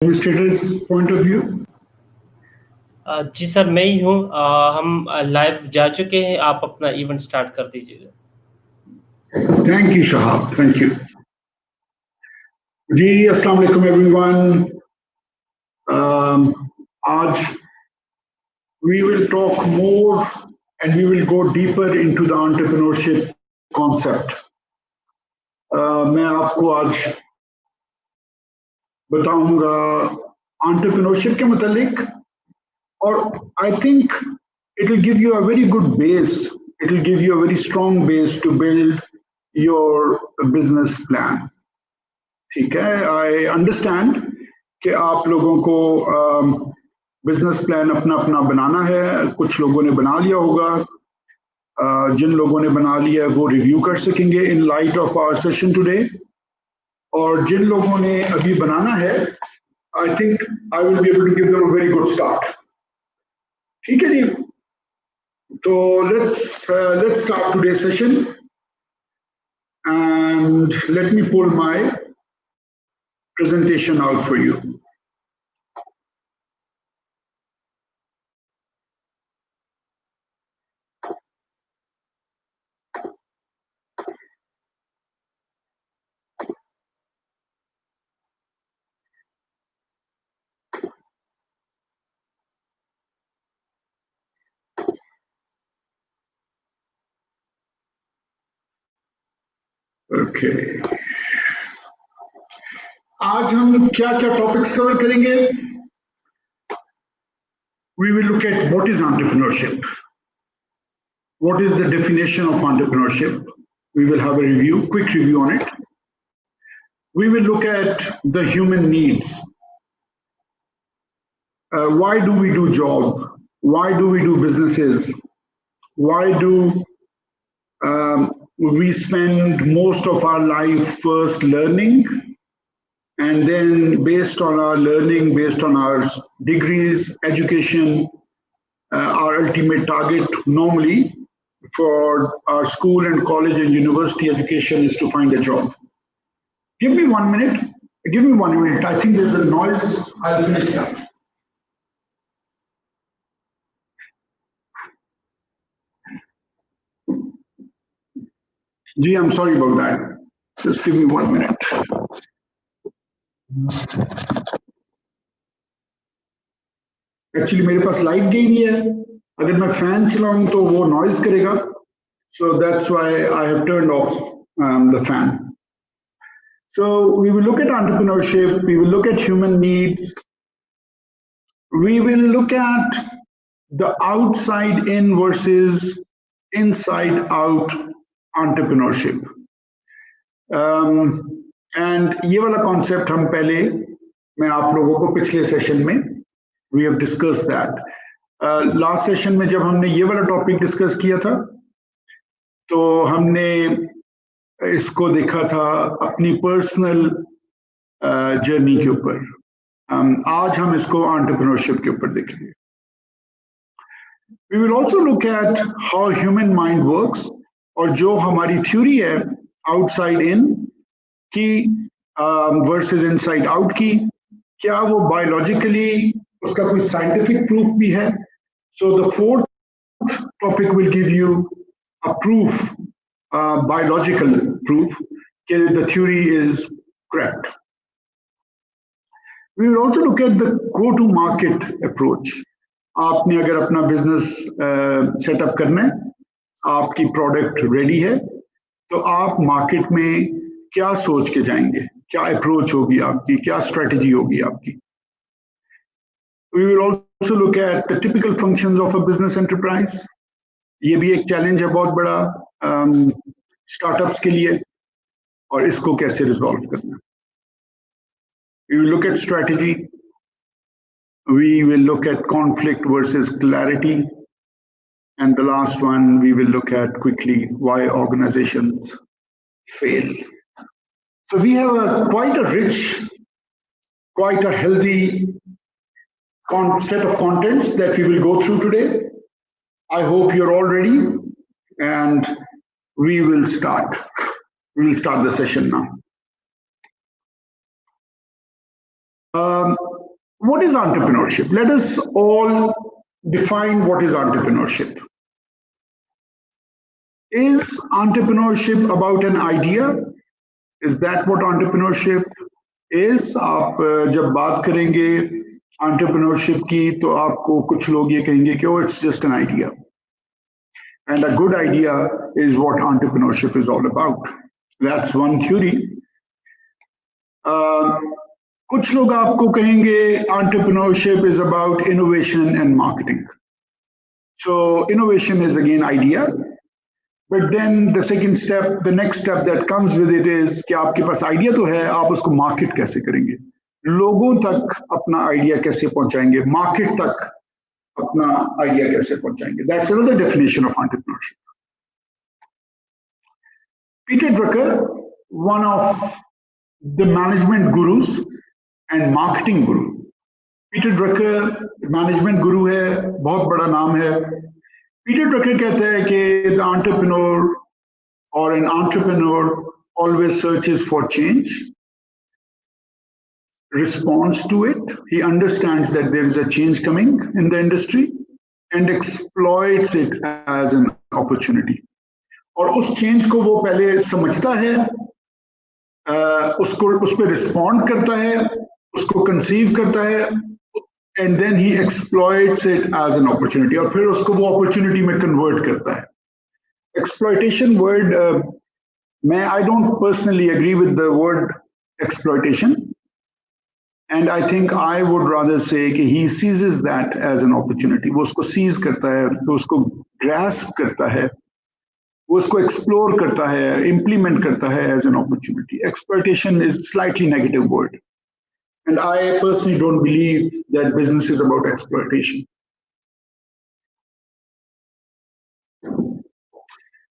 administrator's point of view? जी sir, मैं ही हूँ। हम लाइव जा चुके हैं, आप अपना इवेंट स्टार्ट कर दीजिएगा। Thank you, Shahab. Thank you. जी अस्सलाम वालेकुम एवरीवन। आज we will talk more and we will go deeper into the entrepreneurship concept. मैं आपको आज बताऊंगा entrepreneurship के मुतालिक, और I think it will give you a very good base. It will give you a very strong base to build your business plan. ठीक है, I understand कि आप लोगों को बिजनेस प्लान अपना अपना बनाना है। कुछ लोगों ने बना लिया होगा, जिन लोगों ने बना लिया वो रिव्यू कर सकेंगे in light of our session today, और जिन लोगों ने अभी बनाना है I think I will be able to give them a very good start. ठीक है जी, तो let's start today session and let me pull my presentation out for you. Okay. आज हम क्या क्या टॉपिक्स कवर करेंगे? We will look at what is entrepreneurship. What is the definition of entrepreneurship? We will have a review, quick review on it. We will look at the human needs. Why do we do job? Why do we do businesses? Why do we spend most of our life first learning, and then based on our learning, based on our degrees, education, our ultimate target normally for our school and college and university education is to find a job. Give me 1 minute. Give me 1 minute. I think there's a noise. I'll finish that. Gee, I'm sorry about that. Just give me 1 minute. Actually मेरे पास light गई हुई है, अगर मैं fan चलाऊं तो वो noise करेगा, so that's why I have turned off the fan. So we will look at entrepreneurship, we will look at human needs, we will look at the outside in versus inside out entrepreneurship. And ये वाला concept हम पहले, मैं आप लोगों को पिछले session में we have discussed that. Last session में जब हमने ये वाला टॉपिक डिस्कस किया था तो हमने इसको देखा था अपनी पर्सनल जर्नी के ऊपर। आज हम इसको एंटरप्रेन्योरशिप के ऊपर देखेंगे। We will also look at how human mind works, और जो हमारी थ्योरी है आउटसाइड इन की वर्सेस इनसाइड आउट की, क्या वो बायोलॉजिकली उसका कोई साइंटिफिक प्रूफ भी है? So the fourth topic will give you a proof, biological proof that the theory is correct. We will also look at the go-to-market approach. आपने अगर अपना बिजनेस सेटअप करना है, आपकी प्रोडक्ट रेडी है, तो आप मार्केट में क्या सोच के जाएंगे, क्या अप्रोच होगी आपकी, क्या स्ट्रेटजी होगी आपकी? We will also look at the typical functions of a business enterprise. ये भी एक चैलेंज है बहुत बड़ा स्टार्टअप्स के लिए, और इसको कैसे रिजॉल्व करना। We will look at strategy. We will look at conflict versus clarity. And the last one, we will look at quickly why organizations fail. So we have quite a rich, quite a healthy set of contents that we will go through today. I hope you're all ready, and we will start. We will start the session now. What is entrepreneurship? Let us all define what is entrepreneurship. Is entrepreneurship about an idea? Is that what entrepreneurship is? आप जब बात करेंगे entrepreneurship की तो आपको कुछ लोग ये कहेंगे कि oh, it's just an idea. And a good idea is what entrepreneurship is all about. That's one theory. कुछ लोग आपको कहेंगे entrepreneurship is about innovation and marketing. So innovation is again idea. But then the next step that comes with it is कि आपके पास idea तो है, आप उसको मार्केट कैसे करेंगे, लोगों तक अपना आइडिया कैसे पहुंचाएंगे, मार्केट तक अपना आइडिया कैसे पहुंचाएंगे. That's another definition of entrepreneurship. Peter Drucker, one of the management gurus and marketing guru. Peter Drucker management guru है, बहुत बड़ा नाम है. Peter Drucker कहता है कि the entrepreneur or an entrepreneur always searches for change, responds to it. He understands that there is a change coming in the industry and exploits it as an opportunity. और उस change को वो पहले समझता है, उस पर respond करता है, उसको conceive करता है, and then he exploits it as an opportunity. और फिर उसको वो opportunity में convert करता है. Exploitation word, I don't personally agree with the word exploitation. And I think I would rather say कि he seizes that as an opportunity. वो उसको seize करता है, वो उसको grasp करता है, वो उसको explore करता है, implement करता है as an opportunity. Exploitation is slightly negative word. And I personally don't believe that business is about exploitation.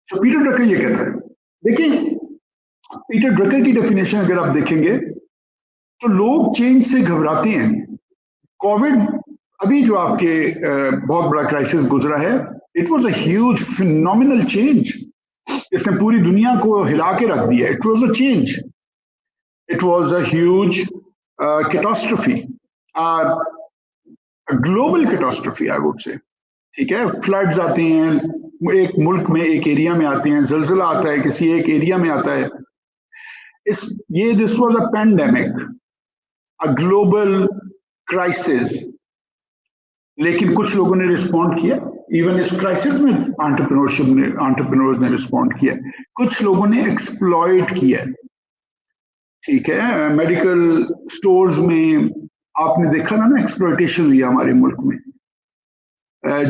So Peter Drucker ये कहता है, देखिए Peter Drucker की definition अगर आप देखेंगे तो लोग चेंज से घबराते हैं. कोविड अभी जो आपके बहुत बड़ा क्राइसिस गुजरा है, it was a huge phenomenal change. इसने पूरी दुनिया को हिला के रख दिया. It was a change. It was a huge catastrophe, global catastrophe I would say. ठीक है, फ्लड्स आते हैं एक मुल्क में, एक एरिया में आते हैं, जलजला आता है किसी एक एरिया में आता है. This was a pandemic, a global crisis. लेकिन कुछ लोगों ने रिस्पॉन्ड किया. इवन इस क्राइसिस में एंटरप्रेन्योर्स ने रिस्पॉन्ड किया. कुछ लोगों ने एक्सप्लॉइट किया. ठीक है, मेडिकल स्टोर्स में आपने देखा ना एक्सप्लॉइटेशन हुई हमारे मुल्क में.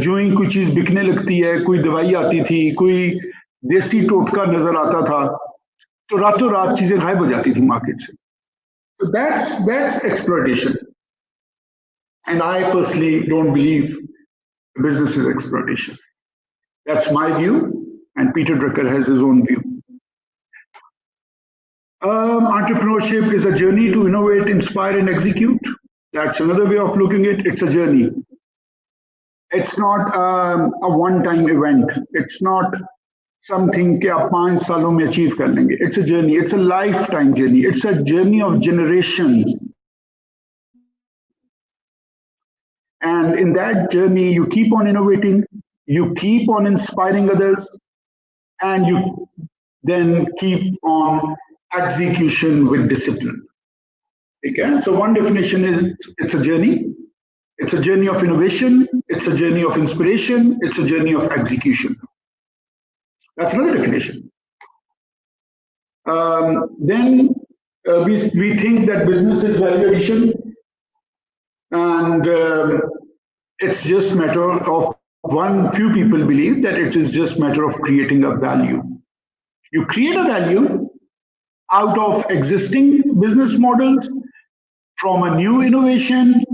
जो ही कोई चीज बिकने लगती है, कोई दवाई आती थी, कोई देसी टोटका नजर आता था, तो रातों रात चीजें गायब हो जाती थी मार्केट से. So that's exploitation. And I personally don't believe business is exploitation. That's my view, and Peter Drucker has his own view. Entrepreneurship is a journey to innovate, inspire, and execute. That's another way of looking at it. It's a journey. It's not a one-time event. It's not something कि आप 5 सालों में achieve कर लेंगे. It's a journey. It's a lifetime journey. It's a journey of generations. And in that journey, you keep on innovating, you keep on inspiring others, and you then keep on execution with discipline. Okay? So one definition is it's a journey. It's a journey of innovation. It's a journey of inspiration. It's a journey of execution. That's another definition. Then we think that business is value addition, and it's just matter of few people believe that it is just matter of creating a value. You create a value out of existing business models, from a new innovation.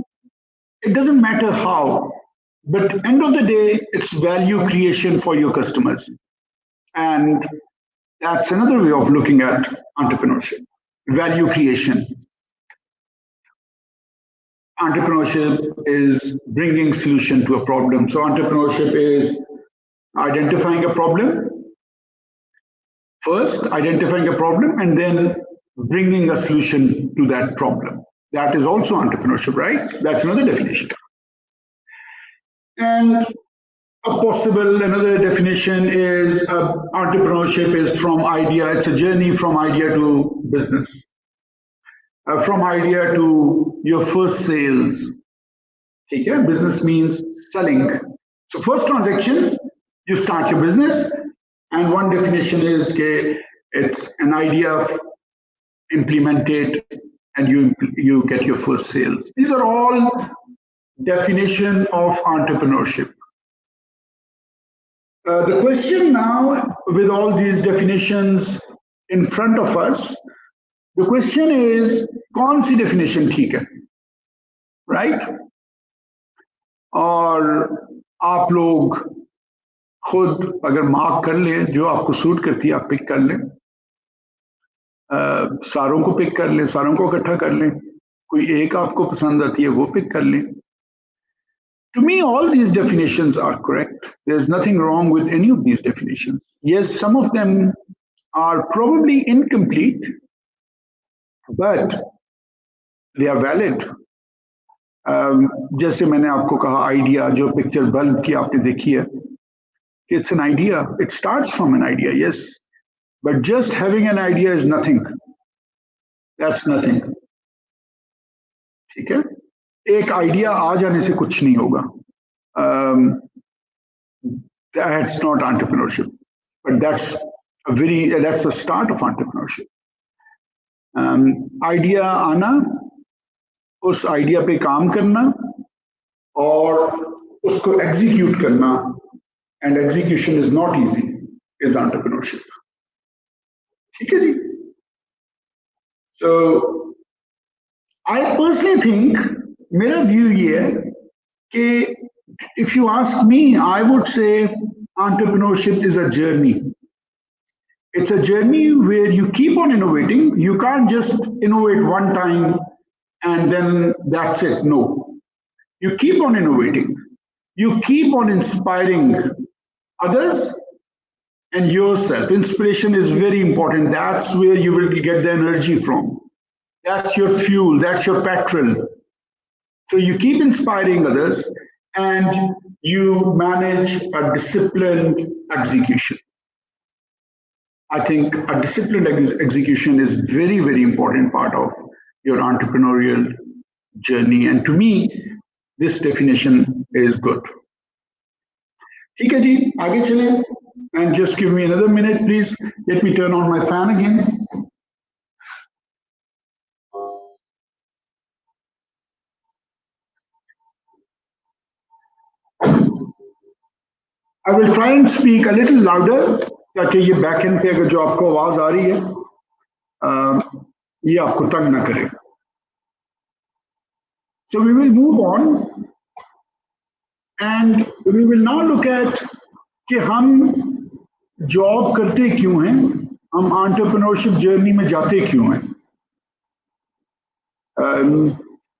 It doesn't matter how, but end of the day, it's value creation for your customers. And that's another way of looking at entrepreneurship, value creation. Entrepreneurship is bringing solution to a problem. So entrepreneurship is identifying a problem, first identifying a problem, and then bringing a solution to that problem. That is also entrepreneurship, right? That's another definition. And another definition is entrepreneurship is from idea, it's a journey from idea to business, from idea to your first sales. Okay, business means selling. So first transaction, you start your business, and one definition is that it's an idea, implement it, and you get your first sales. These are all definition of entrepreneurship. The question now, with all these definitions in front of us, the question is, कौन सी definition ठीक है, right? और आप लोग खुद अगर mark कर लें, जो आपको सूट करती है आप पिक कर लें, सारों को पिक कर लें, सारों को इकट्ठा कर लें, कोई एक आपको पसंद आती है वो पिक कर लें. To me, all these definitions are correct. There's nothing wrong with any of these definitions. Yes, some of them are probably incomplete, but they are valid. जैसे मैंने आपको कहा, आइडिया, जो पिक्चर बल्ब की आपने देखी है, it's an idea. It starts from an idea, yes. But just having an idea is nothing. That's nothing. ठीक है? एक आइडिया आ जाने से कुछ नहीं होगा. That's not entrepreneurship, but that's the start of entrepreneurship. Idea आना, उस आइडिया पे काम करना और उसको एग्जीक्यूट करना, and execution is not easy, is entrepreneurship. ठीक है जी? So I personally think, मेरा view ये है कि if you ask me, I would say entrepreneurship is a journey. It's a journey where you keep on innovating. You can't just innovate one time and then that's it. No. You keep on innovating. You keep on inspiring others and yourself. Inspiration is very important. That's where you will get the energy from. That's your fuel. That's your petrol. So you keep inspiring others and you manage a disciplined execution. I think a disciplined execution is very, very important part of your entrepreneurial journey. And to me, this definition is good. ठीक है जी, आगे चलें. And just give me another minute, please. Let me turn on my fan again. I will try and speak a little louder, ताकि ये back and पे अगर जो आपको आवाज आ रही है, ये आपको तंग ना करे. So we will move on and we will now look at कि हम जॉब करते क्यों हैं, हम एंटरप्रेन्योरशिप जर्नी में जाते क्यों हैं.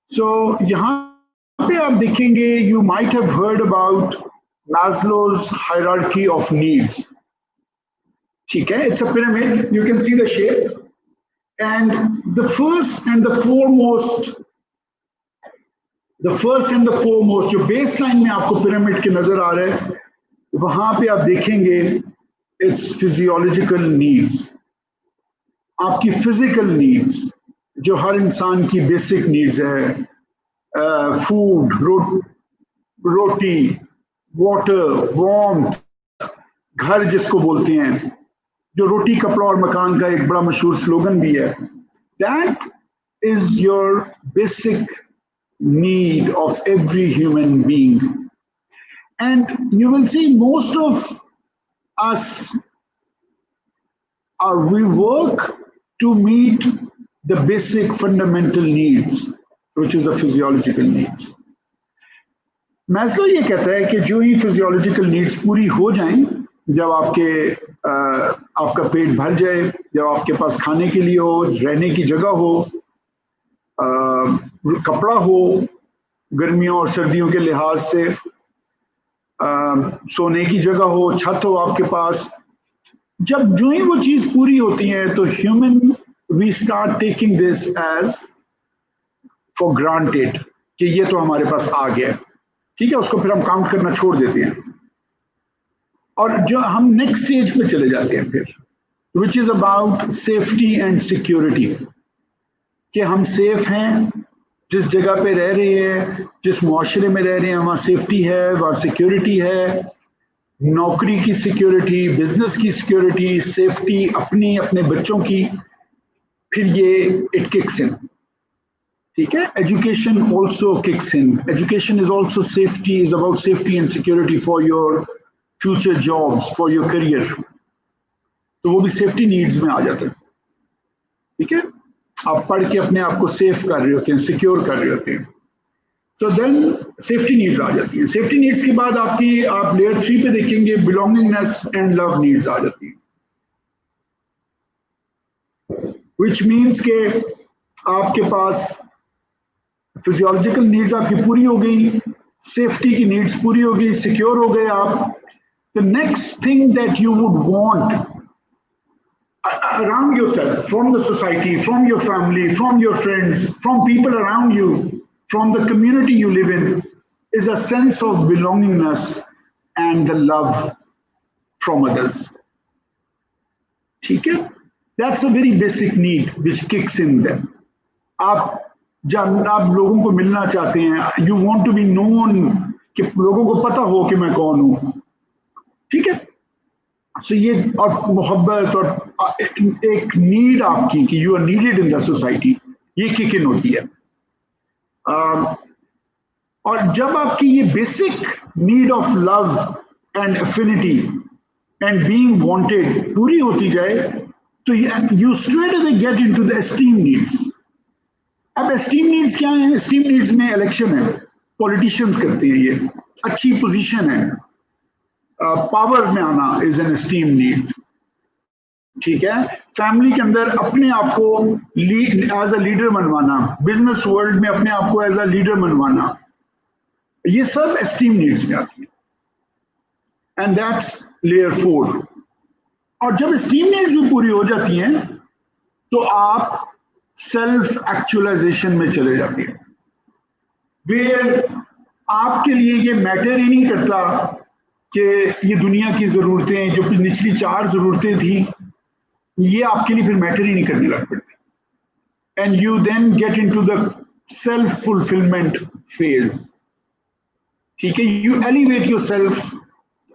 So यहाँ पे आप देखेंगे, you might have heard about Maslow's hierarchy of needs. ठीक है, it's a pyramid. You can see the shape, and the first and the foremost, जो baseline में आपको pyramid के नजर आ रहा है, वहां पे आप देखेंगे it's physiological needs. आपकी physical needs, जो हर इंसान की basic needs है, food, रोटी, water, warmth, घर जिसको बोलते हैं, जो रोटी कपड़ा और मकान का एक बड़ा मशहूर स्लोगन भी है. That is your basic need of every human being. And you will see most of us we work to meet the basic fundamental needs, which is the physiological needs. Maslow ये कहता है कि जो ही physiological needs पूरी हो जाएं, जब आपका पेट भर जाए, जब आपके पास खाने के लिए हो, रहने की जगह हो, कपड़ा हो, गर्मियों और सर्दियों के लिहाज से, सोने की जगह हो, छत हो आपके पास, जब जो ही वो चीज पूरी होती है तो human we start taking this as for granted कि ये तो हमारे पास आ गया है, ठीक है, उसको फिर हम काउंट करना छोड़ देते हैं और जो हम नेक्स्ट स्टेज पे चले जाते हैं फिर, which is about safety and security, कि हम सेफ हैं, जिस जगह पे रह रहे हैं, जिस मुआशरे में रह रहे हैं वहाँ सेफ्टी है, वहाँ सिक्योरिटी है, नौकरी की सिक्योरिटी, बिजनेस की सिक्योरिटी, सेफ्टी अपनी, अपने बच्चों की, फिर ये इट किक्स इन, ठीक है। Education also kicks in, education is also safety, is about safety and security for your future jobs, for your career, तो वो भी सेफ्टी नीड्स में आ जाता है, ठीक है। आप पढ़ के अपने आप को सेफ कर रहे होते हैं, सिक्योर कर रहे होते हैं, सो देन सेफ्टी नीड्स आ जाती हैं। सेफ्टी नीड्स के बाद आपकी, आप लेयर 3 पे देखेंगे बिलोंगिंगनेस एंड लव नीड्स आ जाती हैं, विच मीन्स के आपके पास फिजियोलॉजिकल नीड्स आपकी पूरी हो गई, सेफ्टी की नीड्स पूरी हो गई, सिक्योर हो गए आप। The next thing that you would want around yourself, from the society, from your family, from your friends, from people around you, from the community you live in, is a sense of belongingness and the love from others. ठीक है? That's a very basic need which kicks in them. आप जब आप लोगों को मिलना चाहते हैं, you want to be known, कि लोगों को पता हो कि मैं कौन हूं, ठीक है। सो ये और मोहब्बत और एक नीड आपकी कि you are needed in the society, ये किक इन होती है। और जब आपकी ये basic need of love and affinity and being wanted पूरी होती जाए, तो you straight away get into the esteem needs. अब एस्टीम नीड्स क्या है? एस्टीम नीड्स में इलेक्शन है, पॉलिटिशियंस करते हैं, ये अच्छी पोजीशन है, पावर में आना इज एन एस्टीम नीड, ठीक है। फैमिली के अंदर अपने आप को एज अ लीडर मनवाना, बिजनेस वर्ल्ड में अपने आप को एज अ लीडर मनवाना, ये सब एस्टीम नीड्स में आती है, एंड दैट्स लेयर 4। और जब एस्टीम नीड्स भी पूरी हो जाती हैं तो आप सेल्फ एक्चुअलाइजेशन में चले जाते हैं, वेयर आपके लिए ये मैटर ही नहीं करता कि ये दुनिया की जरूरतें, जो निचली 4 जरूरतें थी, ये आपके लिए फिर मैटर ही नहीं करने लग पड़ती, and you then get into the self fulfilment phase, ठीक है। You elevate yourself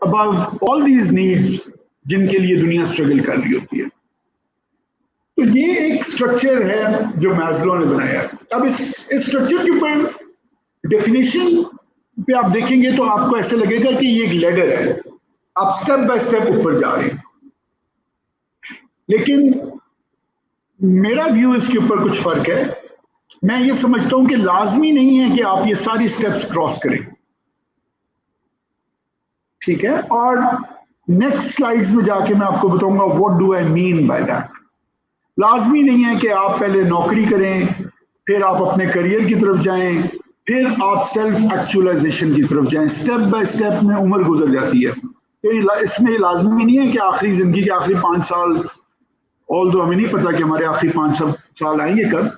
above all these needs जिनके लिए दुनिया स्ट्रगल कर रही होती है। तो ये एक स्ट्रक्चर है जो मैस्लो ने बनाया। अब इस स्ट्रक्चर के ऊपर डेफिनेशन पे आप देखेंगे तो आपको ऐसे लगेगा कि ये एक लैडर है, आप स्टेप बाय स्टेप ऊपर जा रहे हैं, लेकिन मेरा व्यू इसके ऊपर कुछ फर्क है। मैं ये समझता हूं कि लाजमी नहीं है कि आप ये सारी स्टेप्स क्रॉस करें, ठीक है। और नेक्स्ट स्लाइड्स में जाके मैं आपको बताऊंगा what do I mean by that. लाजमी नहीं है कि आप पहले नौकरी करें, फिर आप अपने करियर की तरफ जाएं, फिर आप सेल्फ एक्चुअलाइजेशन की तरफ जाएं। स्टेप बाय स्टेप में उम्र गुजर जाती है, तो इसमें लाजमी नहीं है कि आखिरी जिंदगी के आखिरी 5 साल, ऑल दो हमें नहीं पता कि हमारे आखिरी 5 साल आएंगे कब,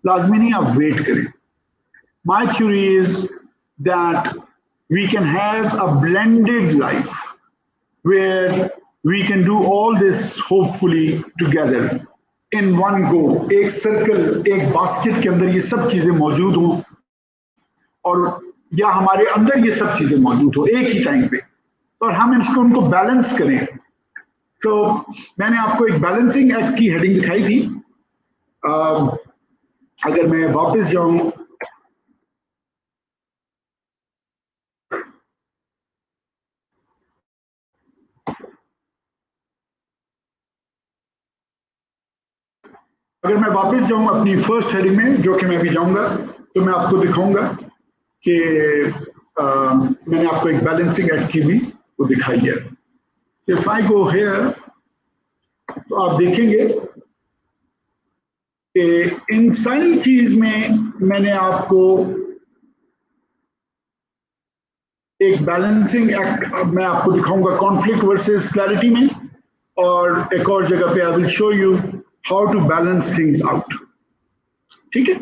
लाजमी नहीं, आप वेट करें। My theory is that we can have a blended life where we can do all this hopefully together in one go. एक सर्कल, एक बास्केट के अंदर ये सब चीजें मौजूद हों, और या हमारे अंदर ये सब चीजें मौजूद हो एक ही टाइम पे, और हम उनको बैलेंस करें। तो मैंने आपको एक बैलेंसिंग एक्ट की हेडिंग दिखाई थी। अगर मैं वापस जाऊं, अपनी फर्स्ट हेडिंग में, जो कि मैं भी जाऊंगा, तो मैं आपको दिखाऊंगा कि मैंने आपको एक बैलेंसिंग एक्ट की भी वो दिखाई है। इफ आई गो हियर, तो आप देखेंगे कि इन सारी चीज में मैंने आपको एक बैलेंसिंग एक्ट मैं आपको दिखाऊंगा कॉन्फ्लिक्ट वर्सेस क्लैरिटी में, और एक और जगह पे I will show you how to balance things out, ठीक है।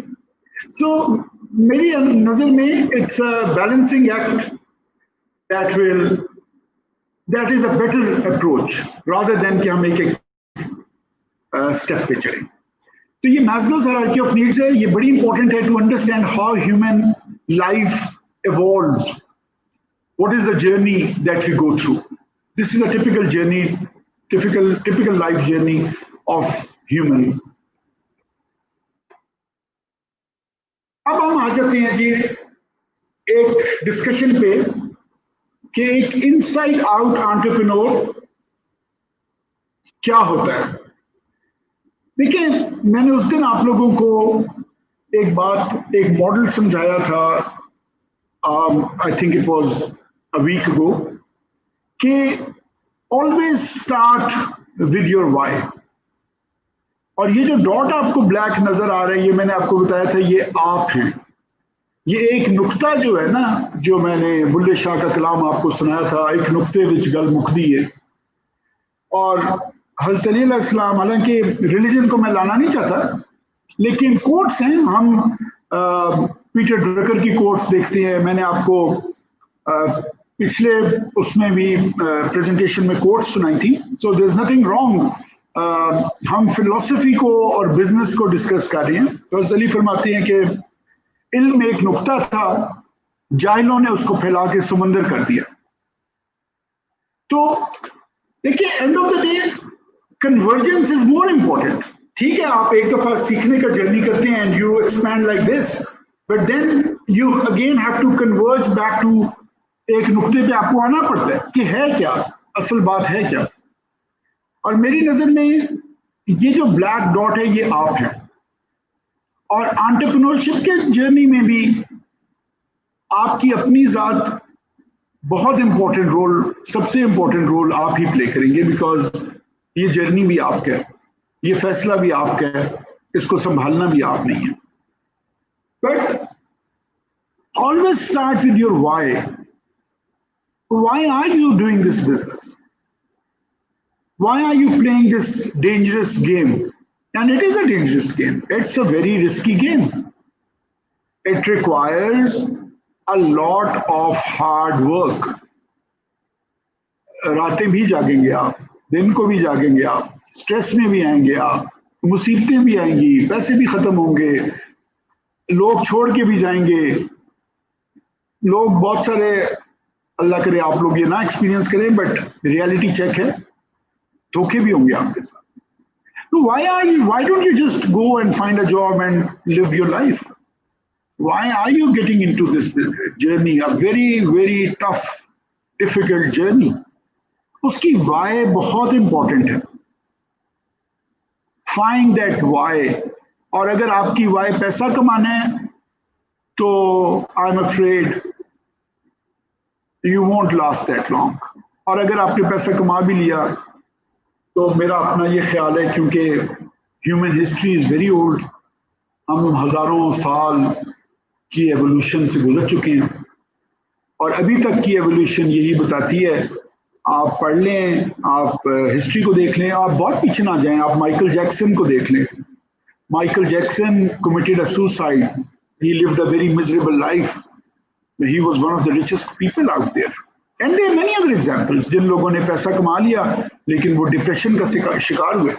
सो मेरी नजर में it's a balancing act that is a better approach rather than कि हम एक स्टेप पे चलें। तो ये मैस्लोज हायरार्की ऑफ नीड्स है, ये बड़ी इंपॉर्टेंट है to understand how human life evolves. What is the journey that we go through? This is a typical journey, typical life journey of human. अब हम आ जाते हैं जी एक डिस्कशन पे कि एक इनसाइड आउट एंटरप्रेन्योर क्या होता है। देखिए, मैंने उस दिन आप लोगों को एक मॉडल समझाया था, I think it was a week ago, कि always start with your why. और ये जो डॉट आपको ब्लैक नजर आ रहा है, ये मैंने आपको बताया था, ये आप हैं। ये एक नुक्ता जो है ना, जो मैंने बुल्ले शाह का कलाम आपको सुनाया था, एक नुक्ते विच गल मुकदी है। और हज़रत अली अलैहिस्सलाम, हालांकि रिलीजन को मैं लाना नहीं चाहता, लेकिन कोट्स हैं, हम पीटर ड्रकर की कोट्स देखते हैं। मैंने आपको पिछले उसमें भी प्रेजेंटेशन में कोट्स सुनाई थी। So there is nothing wrong, हम फिलोसफी को और बिजनेस को डिस्कस कर रहे हैं। तो हज़रत अली फरमाते हैं कि इल्म एक नुक्ता था, जाहिलों ने उसको फैला के समंदर कर दिया। तो देखिए, end of the day convergence is more important. ठीक है, आप एक दफा सीखने का जर्नी करते हैं and you expand like this, but then you again have to converge back to एक नुक्ते पे आपको आना पड़ता है कि है क्या, असल बात है क्या। और मेरी नजर में ये जो ब्लैक डॉट है, ये आप हैं। और एंटरप्रेन्योरशिप के जर्नी में भी आपकी अपनी जात बहुत इंपॉर्टेंट रोल, सबसे इंपॉर्टेंट रोल आप ही प्ले करेंगे, बिकॉज ये जर्नी भी आपका है, ये फैसला भी आपका है, इसको संभालना भी आप नहीं है। But always start with your why. Why are you doing this business? Why are you playing this dangerous game? And it is a dangerous game, it's a very risky game. It requires a lot of hard work. रातें भी जागेंगे आप, दिन को भी जागेंगे आप, stress में भी आएंगे आप, मुसीबतें भी आएंगी, पैसे भी खत्म होंगे, लोग छोड़ के भी जाएंगे, लोग बहुत सारे, अल्लाह करे आप लोग ये ना एक्सपीरियंस करें, बट रियलिटी चेक है, धोखे भी होंगे आपके साथ। तो why don't you just go and find a job and live your life? Why are you getting into this journey, a very very tough difficult journey? उसकी why बहुत important है। Find that why. और अगर आपकी why पैसा कमाना है, तो I'm afraid you won't last that long. और अगर आपने पैसा कमा भी लिया, तो मेरा अपना ये ख्याल है, क्योंकि human history is very old, हम हजारों साल की एवोल्यूशन से गुजर चुके हैं, और अभी तक की एवोल्यूशन यही बताती है। आप पढ़ लें, आप हिस्ट्री को देख लें, आप बहुत पीछे ना जाएं, आप माइकल जैक्सन को देख लें। Michael Jackson committed a suicide. He lived a very miserable life. He was one of the richest people out there. And there are many other examples, जिन लोगों ने पैसा कमा लिया लेकिन वो डिप्रेशन का शिकार हुए।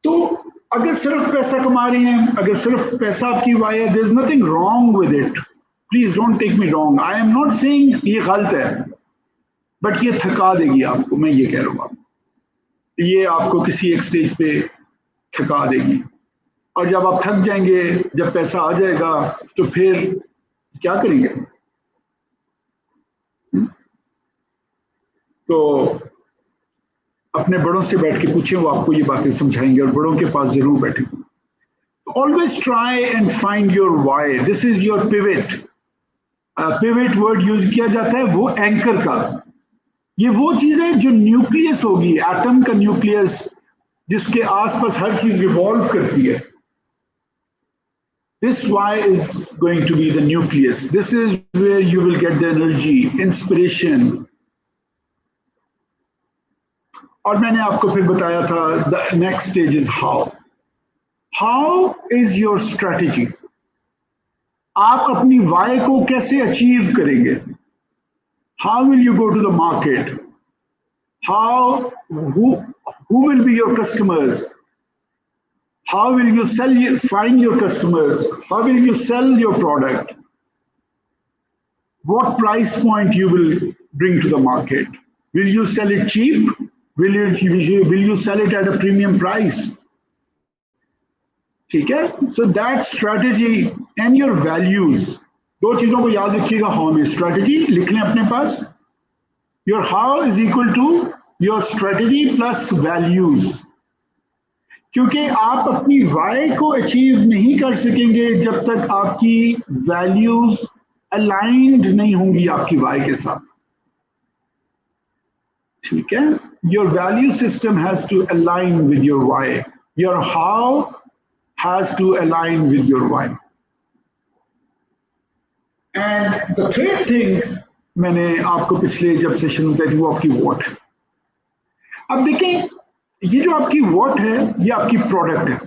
तो अगर सिर्फ पैसा कमा रहे हैं, अगर सिर्फ पैसा आपकी वाई है, there is nothing wrong with it. Please don't take me wrong, I am not saying ये गलत है, बट ये थका देगी आपको, मैं ये कह रहा हूँ, ये आपको किसी एक स्टेज पे थका देगी। और जब आप थक जाएंगे, जब पैसा आ जाएगा, तो फिर क्या करेंगे? तो अपने बड़ों से बैठ के पूछें, वो आपको ये बातें समझाएंगे, और बड़ों के पास जरूर बैठें। Always try and find your why, this is your pivot. Pivot word use किया जाता है वो एंकर का। ये वो चीज है जो न्यूक्लियस होगी, एटम का न्यूक्लियस, जिसके आसपास हर चीज रिवॉल्व करती है। This why is going to be the nucleus. This is where you will get the energy, inspiration. और मैंने आपको फिर बताया था, the next stage is how. How is your strategy? आप अपनी वाई को कैसे अचीव करेंगे? How will you go to the market? How who will be your customers? How will you find your customers? How will you sell your product? What price point you will bring to the market? Will you sell it cheap? Will you sell it at a premium price? ठीक है? So that strategy and your values, दो चीजों को याद रखिएगा how में strategy लिख लें अपने पास. Your how is equal to your strategy plus values. क्योंकि आप अपनी वाई को अचीव नहीं कर सकेंगे जब तक आपकी वैल्यूज अलाइंड नहीं होंगी आपकी वाई के साथ. ठीक है? Your value system has to align with your why. Your how has to align with your why. And the third thing मैंने आपको पिछले जब सेशन में बताया वो आपकी वॉट. अब देखें, ये जो आपकी वॉट है ये आपकी प्रोडक्ट है.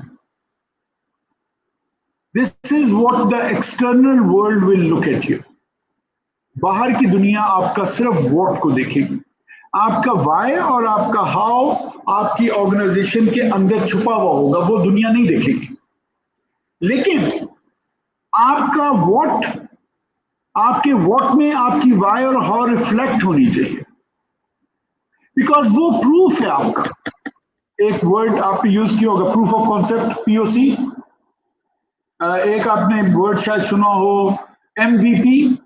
This is what the external world will look at you. बाहर की दुनिया आपका सिर्फ वॉट को देखेगी. आपका वाई और आपका हाउ आपकी ऑर्गेनाइजेशन के अंदर छुपा हुआ होगा, वो दुनिया नहीं देखेगी. लेकिन आपका वॉट, आपके वॉट में आपकी वाई और हाउ रिफ्लेक्ट होनी चाहिए, बिकॉज वो प्रूफ है आपका. एक वर्ड आपने यूज किया होगा, प्रूफ ऑफ कॉन्सेप्ट, पीओसी. एक आपने वर्ड शायद सुना हो, एमवीपी,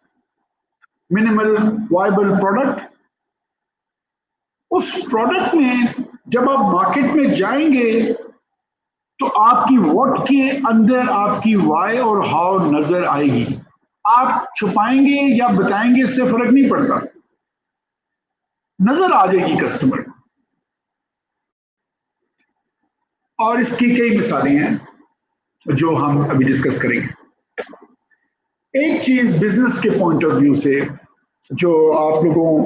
मिनिमल वायबल प्रोडक्ट. उस प्रोडक्ट में जब आप मार्केट में जाएंगे तो आपकी वॉट के अंदर आपकी वाई और हाउ नजर आएगी. आप छुपाएंगे या बताएंगे इससे फर्क नहीं पड़ता, नजर आ जाएगी कस्टमर को. और इसकी कई मिसालें हैं जो हम अभी डिस्कस करेंगे. एक चीज बिजनेस के पॉइंट ऑफ व्यू से जो आप लोगों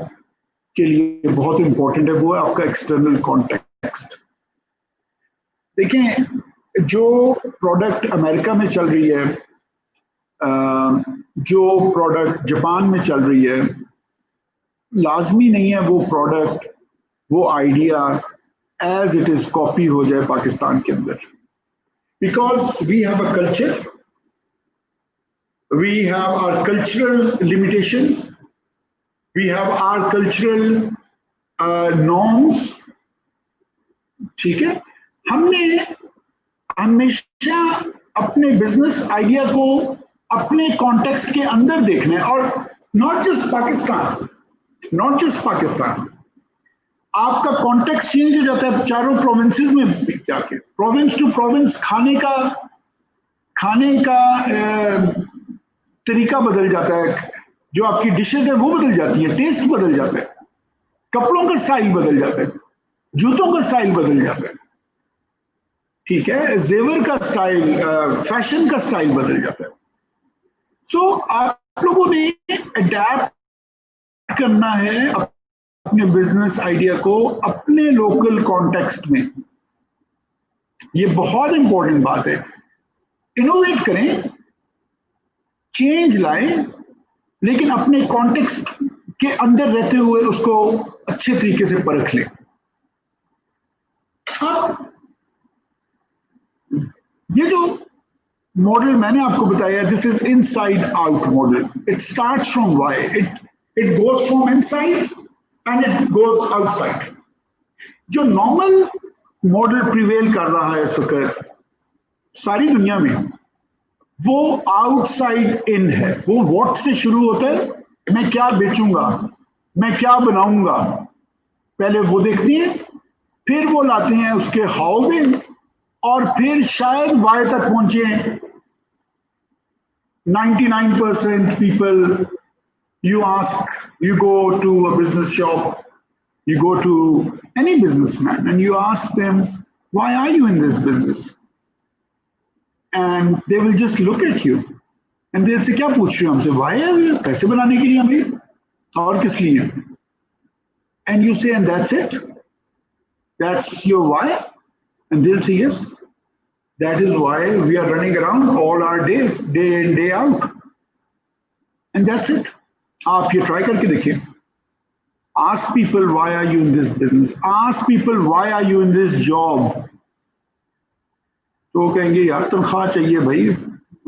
के लिए बहुत इंपॉर्टेंट है वो है आपका एक्सटर्नल कॉन्टेक्स्ट. देखें, जो प्रोडक्ट अमेरिका में चल रही है, जो प्रोडक्ट जापान में चल रही है, लाजमी नहीं है वो प्रोडक्ट, वो idea as it is copy हो जाए पाकिस्तान के अंदर. Because we have a culture, we have our cultural limitations, we have our cultural norms. ठीक है? हमने हमेशा अपने बिजनेस आइडिया को अपने कॉन्टेक्स्ट के अंदर देखना है. और not just Pakistan, not just Pakistan, आपका कॉन्टेक्स्ट चेंज हो जाता है चारों प्रोविंसेस में जाके. प्रोविंस टू प्रोविंस खाने का तरीका बदल जाता है. जो आपकी डिशेस है वो बदल जाती है, टेस्ट बदल जाता है, कपड़ों का स्टाइल बदल जाता है, जूतों का स्टाइल बदल जाता है. ठीक है? जेवर का स्टाइल, फैशन का स्टाइल बदल जाता है. सो आप लोगों ने अडैप्ट करना है अपने बिजनेस आइडिया को अपने लोकल कॉन्टेक्स्ट में. ये बहुत इंपॉर्टेंट बात है. इनोवेट करें, चेंज लाएं, लेकिन अपने कॉन्टेक्स्ट के अंदर रहते हुए उसको अच्छे तरीके से परख लें. अब ये जो मॉडल मैंने आपको बताया, this is inside out model. It starts from why, it goes from inside and it goes outside. जो नॉर्मल मॉडल प्रिवेल कर रहा है इस वक्त सारी दुनिया में, वो आउटसाइड इन है. वो व्हाट से शुरू होता है, मैं क्या बेचूंगा, मैं क्या बनाऊंगा, पहले वो देखते हैं, फिर वो लाते हैं उसके हाउ में, और फिर शायद वाई तक पहुंचे. 99% people, you ask, you go to a business shop, you go to any businessman and you ask them, why are you in this business? And they will just look at you and they'll say, क्या पूछ रहे हो हमसे? why are you? पैसे बनाने के लिए हमें, और किस लिए? And you say, and that's it? That's your why? And they'll say, yes, that is why we are running around all our day in, day out. And that's it. आप ये ट्राई करके देखिए। Ask people why are you in this business, ask people why are you in this job. तो वो कहेंगे यार तनख्वाह चाहिए भाई,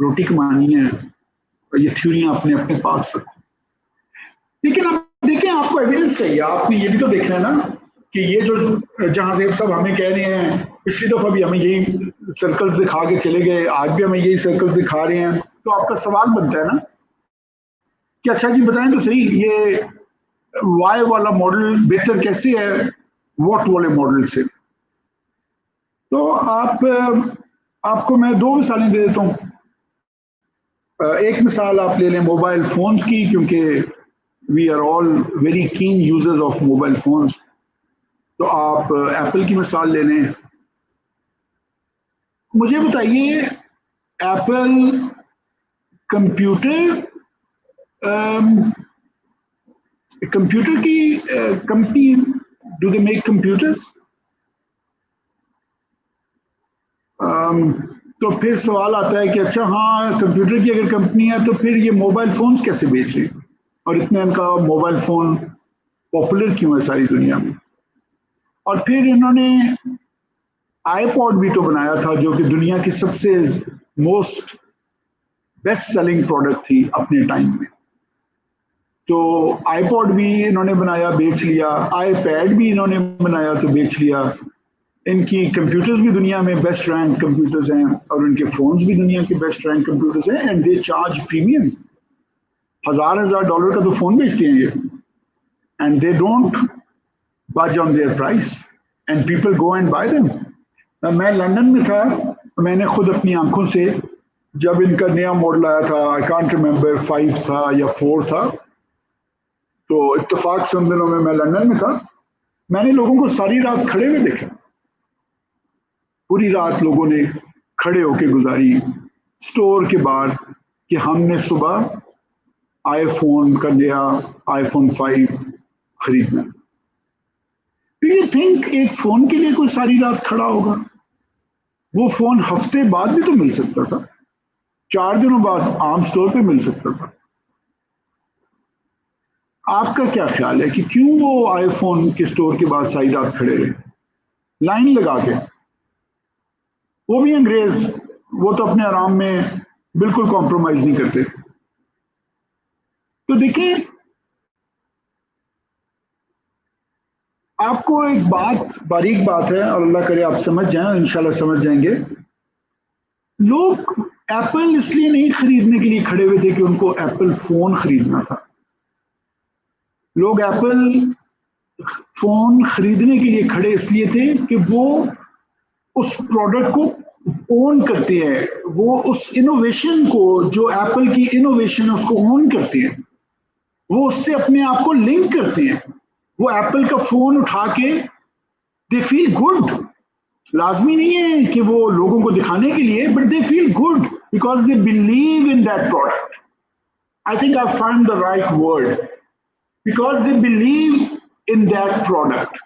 रोटी कमानी है, और ये थ्योरियां अपने अपने पास रखो। लेकिन आप देखें, आपको एविडेंस चाहिए। आपने ये भी तो देखना है ना कि ये जो जहां से सब हमें कह रहे हैं, पिछली दफा भी हमें यही सर्कल्स दिखा के चले गए, आज भी हमें यही सर्कल्स दिखा रहे हैं, तो आपका सवाल बनता है ना कि अच्छा जी बताएं तो सही, ये वाई वाला मॉडल बेहतर कैसे है वॉट वाले मॉडल से। तो आपको मैं दो मिसालें दे देता हूं। एक मिसाल आप ले लें मोबाइल फोन्स की, क्योंकि we are all very keen users of mobile phones. तो आप एप्पल की मिसाल ले लें। मुझे बताइए, एप्पल कंप्यूटर कंप्यूटर की company, do they make computers? तो फिर सवाल आता है कि अच्छा हाँ कंप्यूटर की अगर कंपनी है तो फिर ये मोबाइल फोन्स कैसे बेच रही है, और इतने इनका मोबाइल फोन पॉपुलर क्यों है सारी दुनिया में। और फिर इन्होंने आईपॉड भी तो बनाया था, जो कि दुनिया की सबसे मोस्ट बेस्ट सेलिंग प्रोडक्ट थी अपने टाइम में। तो आईपॉड भी इन्होंने बनाया, बेच लिया। आईपैड भी इन्होंने बनाया तो बेच लिया। इनकी कंप्यूटर्स भी दुनिया में बेस्ट रैंक कंप्यूटर्स हैं, और उनके फोन्स भी दुनिया के बेस्ट रैंक कंप्यूटर्स हैं, एंड दे चार्ज प्रीमियम। हजार डॉलर का तो फोन बेचते हैं ये, and they don't budge on their price and people go and buy them। मैं लंदन में था, मैंने खुद अपनी आंखों से जब इनका नया मॉडल आया था, आई कांट रिमेंबर 5 था या 4 था, तो इत्तेफाक से उन दिनों में मैं लंदन में था, मैंने लोगों को सारी रात खड़े हुए देखा। पूरी रात लोगों ने खड़े होके गुजारी स्टोर के बाहर कि हमने सुबह आईफोन का नया आईफोन 5 खरीदना। डू यू थिंक एक फोन के लिए कोई सारी रात खड़ा होगा? वो फोन हफ्ते बाद भी तो मिल सकता था, 4 दिनों बाद आम स्टोर पे मिल सकता था। आपका क्या ख्याल है कि क्यों वो आईफोन के स्टोर के बाद सारी रात खड़े रहे लाइन लगा के? वो भी अंग्रेज, वो तो अपने आराम में बिल्कुल कॉम्प्रोमाइज नहीं करते। तो देखिए, आपको एक बात, बारीक बात है, और अल्लाह करे आप समझ जाएं, इंशाल्लाह समझ जाएंगे। लोग एप्पल इसलिए नहीं खरीदने के लिए खड़े हुए थे कि उनको एप्पल फोन खरीदना था। लोग एप्पल फोन खरीदने के लिए खड़े इसलिए थे कि वो उस प्रोडक्ट को ओन करते हैं, वो उस इनोवेशन को, जो एप्पल की इनोवेशन है उसको ओन करते हैं, वो उससे अपने आप को लिंक करते हैं। वो एप्पल का फोन उठा के दे फील गुड। लाजमी नहीं है कि वो लोगों को दिखाने के लिए, but they feel good because they believe in that product. I think I found the right word, because they believe in that product,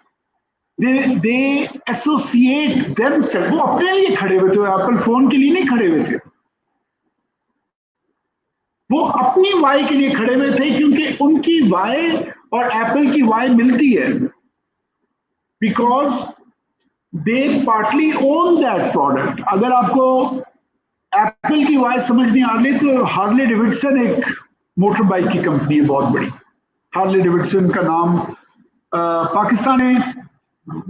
they associate themselves। वो अपने लिए खड़े हुए थे, एप्पल फोन के लिए नहीं खड़े हुए थे, वो अपनी वाई के लिए खड़े हुए थे, क्योंकि उनकी वाई और एप्पल की वाई मिलती है, because they partly own that product. अगर आपको एप्पल की वाई समझ नहीं आ रही तो हार्ले डेविडसन एक मोटर बाइक की कंपनी है बहुत बड़ी। हार्ले डेविडसन का नाम पाकिस्तान में,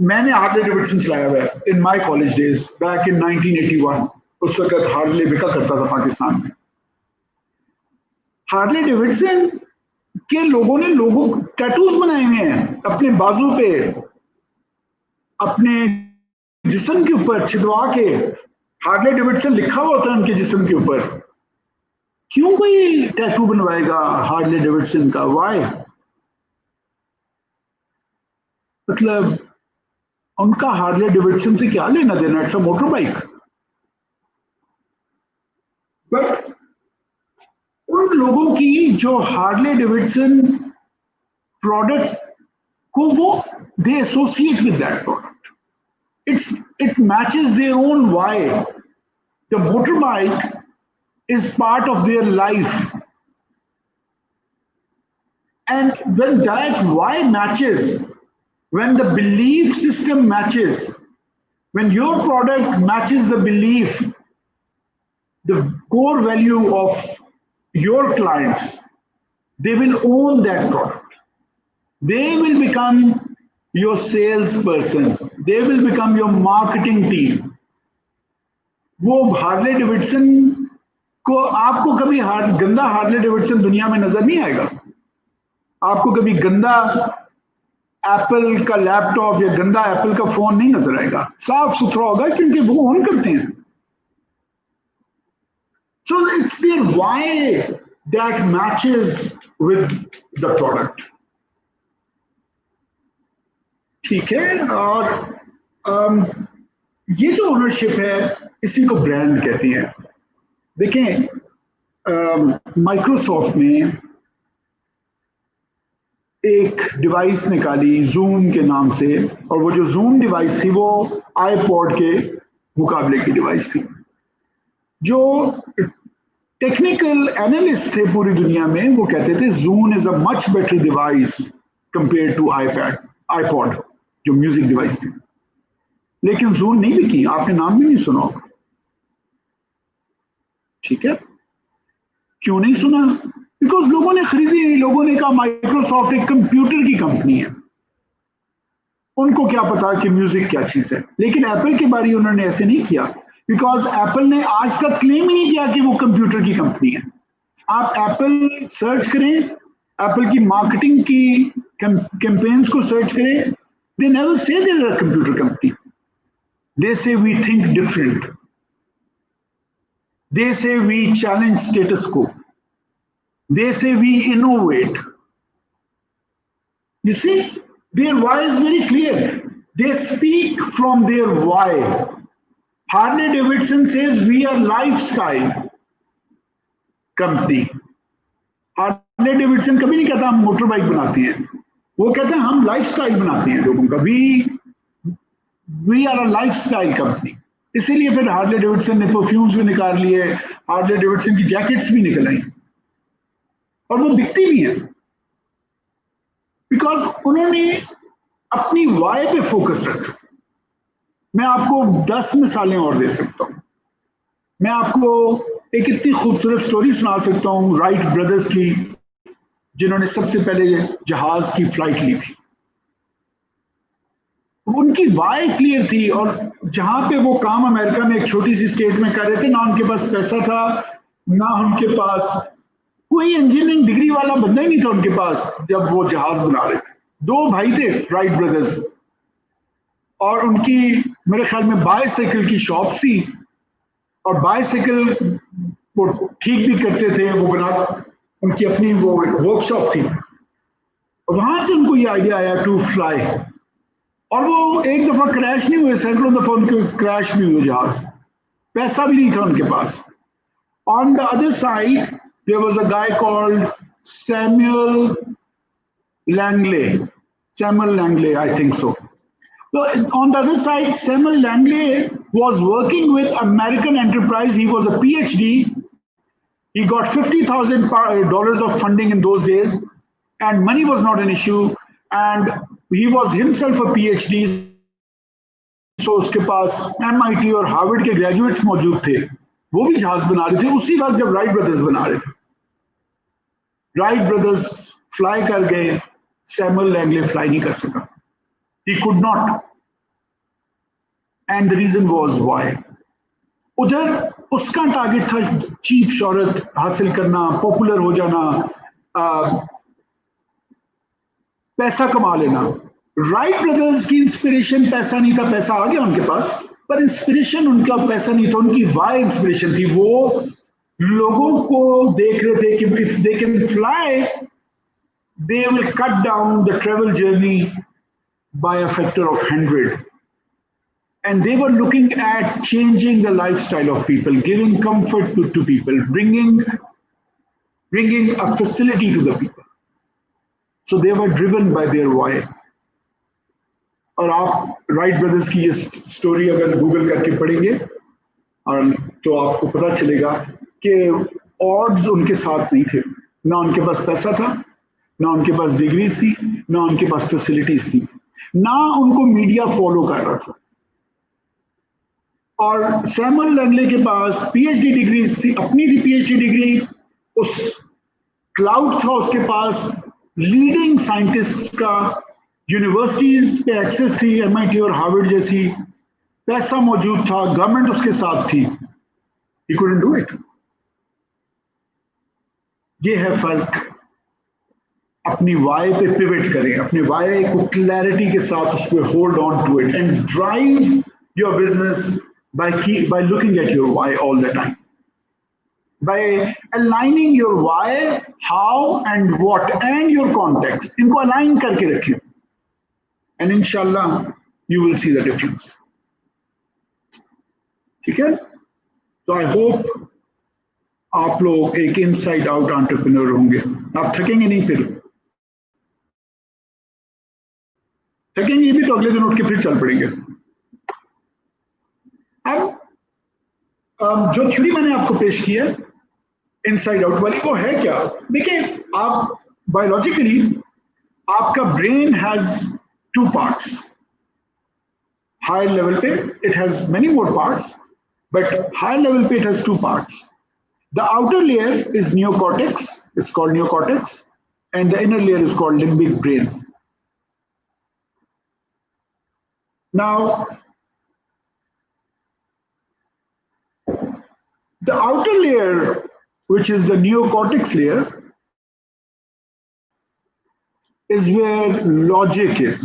मैंने हार्ले डेविडसन चलाया हुआ है in my college days back in 1981। उस वक्त हार्ले बिका करता था पाकिस्तान में। हार्ले डेविडसन के लोगों ने टैटूज बनाए हुए हैं अपने बाजू पे, अपने जिस्म के ऊपर छिदवा के हार्ले डेविडसन लिखा हुआ होता है उनके जिस्म के ऊपर। क्यों कोई टैटू बनवाएगा हार्ले डेविडसन का? वाई? मतलब उनका हार्ले डेविडसन से क्या लेना देना? It's a motor bike. But उन लोगों की जो हार्ले डेविडसन प्रोडक्ट को वो they associate with that product, it matches their own why. The motor bike is part of their life, And when that why matches, when the belief system matches, when your product matches the belief, the core value of your clients, they will own that product. They will become your salesperson. They will become your marketing team. वो Harley Davidson को आपको कभी गंदा Harley Davidson दुनिया में नजर नहीं आएगा. आपको कभी गंदा एप्पल का लैपटॉप या गंदा एप्पल का फोन नहीं नजर आएगा. साफ सुथरा होगा क्योंकि वो ओन करते हैं. So it's their why that matches with the product. ठीक है. और ये जो ओनरशिप है इसी को ब्रांड कहते हैं. देखें, माइक्रोसॉफ्ट ने एक डिवाइस निकाली जूम के नाम से, और वो जो जूम डिवाइस थी वो आईपॉड के मुकाबले की डिवाइस थी. जो टेक्निकल एनालिस्ट थे पूरी दुनिया में वो कहते थे Zune is a much better device compare to iPod जो म्यूजिक डिवाइस थी. लेकिन जूम नहीं बिकी, आपने नाम भी नहीं सुना होगा. ठीक है, क्यों नहीं सुना? बिकॉज लोगों ने खरीदी नहीं. लोगों ने कहा माइक्रोसॉफ्ट एक कंप्यूटर की कंपनी है, उनको क्या पता कि म्यूजिक क्या चीज है. लेकिन एप्पल के बारे में उन्होंने ऐसे नहीं किया, बिकॉज एप्पल ने आज तक क्लेम ही नहीं किया कि वो कंप्यूटर की कंपनी है. आप एप्पल सर्च करें, एप्पल की मार्केटिंग की कैंपेन्स को सर्च करें, they never say they are a computer company. They say we think different. They say we challenge status quo. They say we innovate. You see, their why is very clear. They speak from their why. Harley Davidson says we are lifestyle company. Harley Davidson कभी नहीं कहता हम motor bike बनाते हैं, वो कहते हैं हम लाइफस्टाइल बनाते हैं लोगों का. We are a lifestyle company. इसीलिए फिर हार्ले डेविडसन ने परफ्यूम्स भी निकाल लिए, हार्ले डेविडसन की जैकेट्स भी निकल आई, और वो बिकती भी है. बिकॉज उन्होंने अपनी वाई पे फोकस रखा. मैं आपको 10 मिसालें और दे सकता हूं. मैं आपको एक इतनी खूबसूरत स्टोरी सुना सकता हूं राइट ब्रदर्स की, जिन्होंने सबसे पहले जहाज की फ्लाइट ली थी. उनकी वाई क्लियर थी, और जहां पे वो काम अमेरिका में एक छोटी सी स्टेट में कर रहे थे, ना उनके पास पैसा था, ना उनके पास कोई इंजीनियरिंग डिग्री वाला बंदा ही नहीं था उनके पास जब वो जहाज बना रहे थे. 2 भाई थे राइट ब्रदर्स, और उनकी मेरे ख्याल में बाइसाइकिल की शॉप थी, और बाइसाइकिल वो ठीक भी करते थे, वो बना, उनकी अपनी वो वर्कशॉप थी. और वहां से उनको ये आइडिया आया टू फ्लाई, और वो एक दफा क्रैश नहीं हुए, सैकड़ों दफा उनके क्रैश भी हुए जहाज. पैसा भी नहीं था उनके पास. On the other side there was a guy called Samuel Langley, I think so. So on the other side, Samuel Langley was working with American Enterprise. He was a PhD. He got $50,000 of funding in those days, and money was not an issue. And he was himself a PhD. So उसके पास MIT और Harvard के graduates मौजूद थे. वो भी जहाज बना रहे थे उसी वक्त जब राइट ब्रदर्स बना रहे थे. राइट ब्रदर्स फ्लाई कर गए, सैमुअल लैंगले फ्लाई नहीं कर सका. He could not, and the reason was why. उधर उसका टारगेट था चीप शोहरत हासिल करना, पॉपुलर हो जाना, पैसा कमा लेना. राइट ब्रदर्स की इंस्पिरेशन पैसा नहीं था. पैसा आ गया उनके पास, पर इंस्पिरेशन उनका पैसा नहीं था. उनकी वाई इंस्पिरेशन थी. वो लोगों को देख रहे थे कि if they can fly they will cut down the travel journey by a factor of 100. And they were looking at changing the lifestyle of people, giving comfort to people, bringing a facility to the people. So they were driven by their why. और आप Wright brothers की ये story अगर Google करके पढ़ेंगे और तो आपको पता चलेगा कि ऑड्स उनके साथ नहीं थे. ना उनके पास पैसा था, ना उनके पास डिग्रीज थी, ना उनके पास फैसिलिटीज थी, ना उनको मीडिया फॉलो कर रहा था। और सैमुअल लैंगले के पास पीएचडी डिग्रीज थी, अपनी थी पीएचडी डिग्री, उस क्लाउड था उसके पास, लीडिंग साइंटिस्ट्स का, यूनिवर्सिटीज पे एक्सेस थी, एमआईटी और हार्वर्ड जैसी, पैसा मौजूद था, गवर्नमेंट उसके साथ थी, ही कुडंट डू इट। ये है फर्क। अपनी वाई पे पिवट करें, अपने वाई को क्लैरिटी के साथ उस पर hold on to it and drive your business by looking at your why all the time, by aligning your why, how and what and your context, इनको align करके रखिए, and inshallah you will see the difference. ठीक है? तो I hope आप लोग एक inside out entrepreneur होंगे। आप थकेंगे नहीं, फिर थकेंगे भी तो अगले दिन उठ के फिर चल पड़ेंगे। अब जो थ्योरी मैंने आपको पेश किया इनसाइड आउट वाली, वो है क्या? देखिए, आप बायोलॉजिकली आपका brain has two parts. Higher level पे it has many more parts, but higher level पे it has two parts. The outer layer is neocortex, it's called neocortex, and the inner layer is called limbic brain. Now, the outer layer, which is the neocortex layer, is where logic is.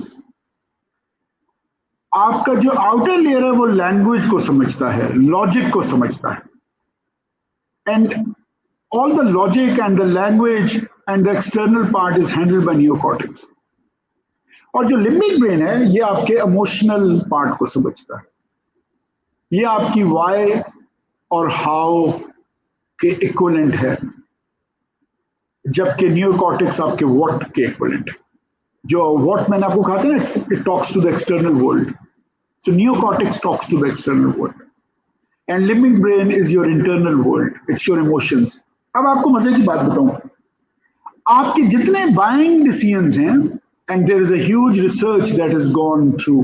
आपका जो outer layer है वो language को समझता है, logic को समझता है, and all the logic and the language and the external part is handled by neocortex. और जो लिम्बिक ब्रेन है ये आपके इमोशनल पार्ट को समझता है, ये आपकी वाई और हाउ के इक्विवेलेंट है, जबकि न्यूरोकॉर्टेक्स आपके व्हाट के इक्विवेलेंट है। जो व्हाट मैंने आपको कहा था ना, it talks to the external world, so neocortex talks to the external world and limbic brain is your internal world, it's your emotions. अब आपको मजे की बात बताऊं, आपके जितने बाइंग डिसीजंस हैं, and there is a huge research that has gone through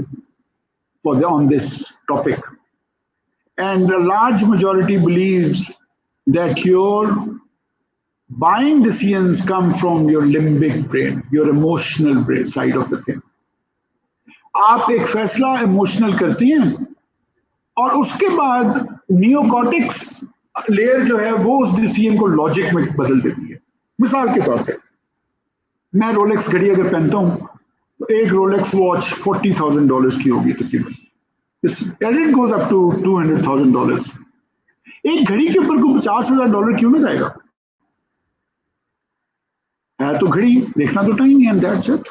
on this topic, and a large majority believes that your buying decisions come from your limbic brain, your emotional brain side of the things. आप एक फैसला emotional करती हैं और उसके बाद neocortex layer जो है वो उस डिसीजन को लॉजिक में बदल देती है। मिसाल के तौर पे, मैं रोलेक्स घड़ी अगर पहनता हूं तो एक रोलेक्स वॉच $40,000 की होगी तकरीबन, इट गोज अप टू $200,000। एक घड़ी के ऊपर को $50,000 क्यों ना जाएगा? है तो घड़ी, देखना तो time he, and that's it.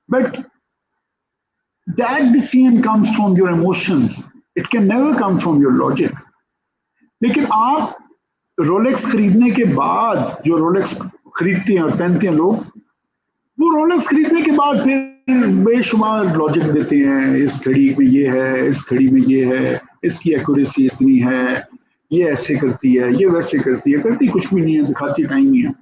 But that decision comes from your emotions, it can never come from your logic. लेकिन आप रोलेक्स खरीदने के बाद, जो रोलेक्स खरीदते हैं और पहनते हैं लोग, वो रोलेक्स खरीदने के बाद फिर बेशुमार लॉजिक देते हैं, इस घड़ी में ये है, इस घड़ी में ये है, इसकी एक्यूरेसी इतनी है, ये ऐसे करती है, ये वैसे करती है, करती कुछ भी नहीं है, दिखाती टाइम ही है।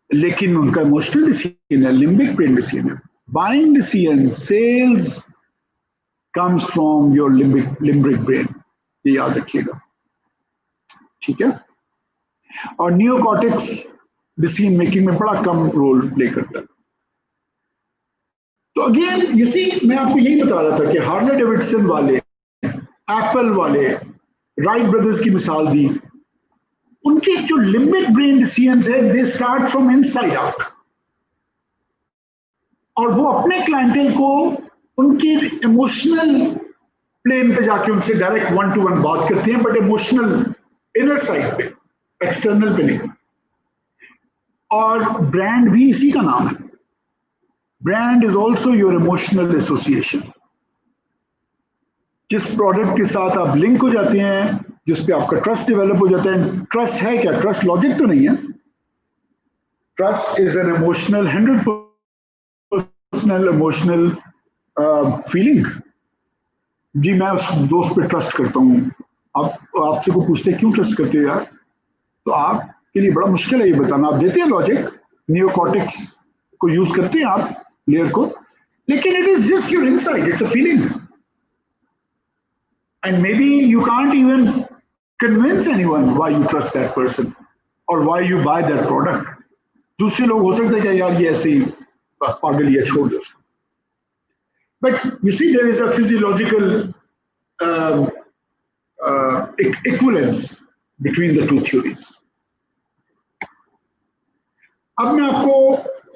लेकिन उनका इमोशनल डिसीजन है, लिम्बिक ब्रेन डिसीजन है। Buying decision, sales comes from your limbic brain, ये याद रखिएगा, ठीक है? और नियोकॉर्टेक्स डिसीजन मेकिंग में बड़ा कम रोल प्ले करता है। तो अगेन यू सी, मैं आपको यही बता रहा था कि हार्ले डेविडसन वाले, एप्पल वाले, राइट ब्रदर्स की मिसाल दी, उनके जो लिम्बिक ब्रेन डिसीजंस है, they start from inside out, और वो अपने क्लाइंटेल को उनके इमोशनल प्लेन पे जाके उनसे डायरेक्ट 1-to-1 बात करते हैं, बट इमोशनल इनर साइड पे, एक्सटर्नल पे नहीं। और ब्रांड भी इसी का नाम है। Brand is also your emotional association. जिस प्रोडक्ट के साथ आप लिंक हो जाते हैं, जिस पे आपका ट्रस्ट डेवलप हो जाता है। ट्रस्ट है क्या? ट्रस्ट लॉजिक तो नहीं है। Trust is an emotional, 100% emotional feeling. जी मैं उस दोस्त पे ट्रस्ट करता हूँ। आप आपसे को पूछते क्यों ट्रस्ट करते हो यार, तो आप के लिए बड़ा मुश्किल है ये बताना। आप देते हैं लॉजिक, नियोकॉर्टेक्स को यूज करते हैं आप लेयर को, लेकिन it is just your insight, it's a feeling, and maybe you can't even convince anyone why you trust that person और why you buy that product. दूसरे लोग हो सकते हैं कि यार ये ऐसे ही पागल, या छोड़ दो उसको। But you see there is a physiological equivalence between the two theories. अब मैं आपको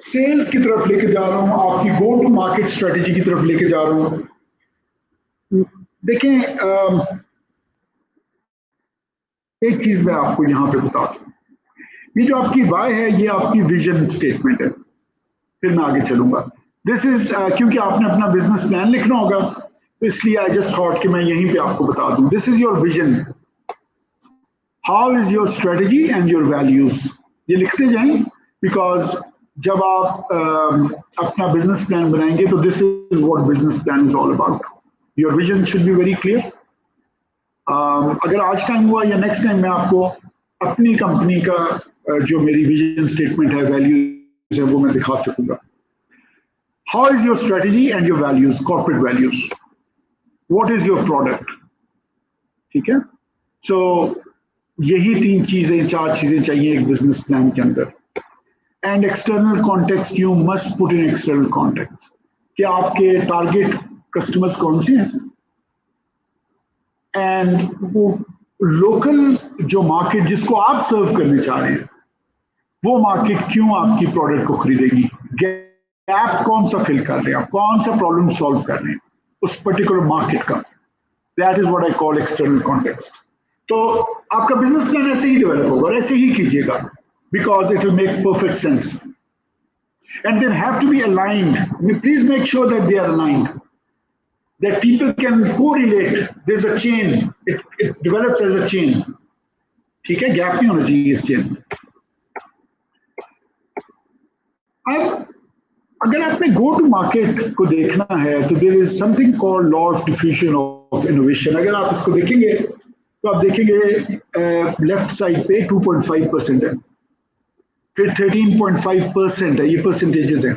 सेल्स की तरफ लेके जा रहा हूं, आपकी गो टू मार्केट स्ट्रेटेजी की तरफ लेके जा रहा हूं। देखें, एक चीज मैं आपको यहां पे बता दूं, ये जो आपकी वाई है ये आपकी विजन स्टेटमेंट है, फिर मैं आगे चलूंगा। दिस इज क्योंकि आपने अपना बिजनेस प्लान लिखना होगा, तो इसलिए आई जस्ट थॉट कि मैं यहीं पे आपको बता दूं। This is your vision, how is your strategy and your values, ये लिखते जाएं, बिकॉज जब आप अपना बिजनेस प्लान बनाएंगे तो this is what business plan is all about. Your vision should be very clear. अगर आज टाइम हुआ या नेक्स्ट टाइम मैं आपको अपनी कंपनी का जो मेरी विजन स्टेटमेंट है, वैल्यूज है, वो मैं दिखा सकूंगा। How is your strategy and your values, corporate values, what is your product, ठीक है। सो यही तीन चीजें, चार चीजें चाहिए एक बिजनेस प्लान के अंदर। And external context, you must put in external context कि आपके टारगेट कस्टमर्स कौन से हैं, एंड वो लोकल जो मार्केट जिसको आप सर्व करने चाह रहे हैं, वो मार्केट क्यों आपकी प्रोडक्ट को खरीदेगी, गैप कौन सा फिल कर रहे हैं आप, कौन सा प्रॉब्लम सॉल्व कर रहे हैं उस पर्टिकुलर मार्केट का। That is what I call external context. तो आपका बिजनेस प्लान ऐसे ही डेवलप होगा और ऐसे ही कीजिएगा, because it will make perfect sense and then have to be aligned. Please make sure that they are aligned, that people can correlate. There's a chain, it develops as a chain, ठीक है, gap नहीं होना चाहिए इस chain. अब अगर आपने गो to market को देखना है तो there is something called law of diffusion of innovation. अगर आप इसको देखेंगे तो आप देखेंगे लेफ्ट साइड पे 2.5% है, फिर 13.5% है, ये परसेंटेजेस है,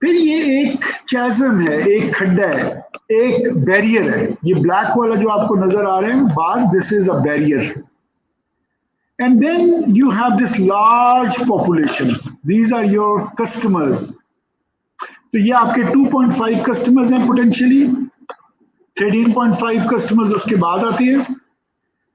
फिर ये एक चैज़म है, एक खड्डा है, एक बैरियर है। ये ब्लैक वाला जो आपको नजर आ रहे हैं bar, this is a barrier, and then you have this large population, these are your customers. तो ये आपके 2.5 कस्टमर्स हैं पोटेंशियली, 13.5 कस्टमर्स उसके बाद आती है,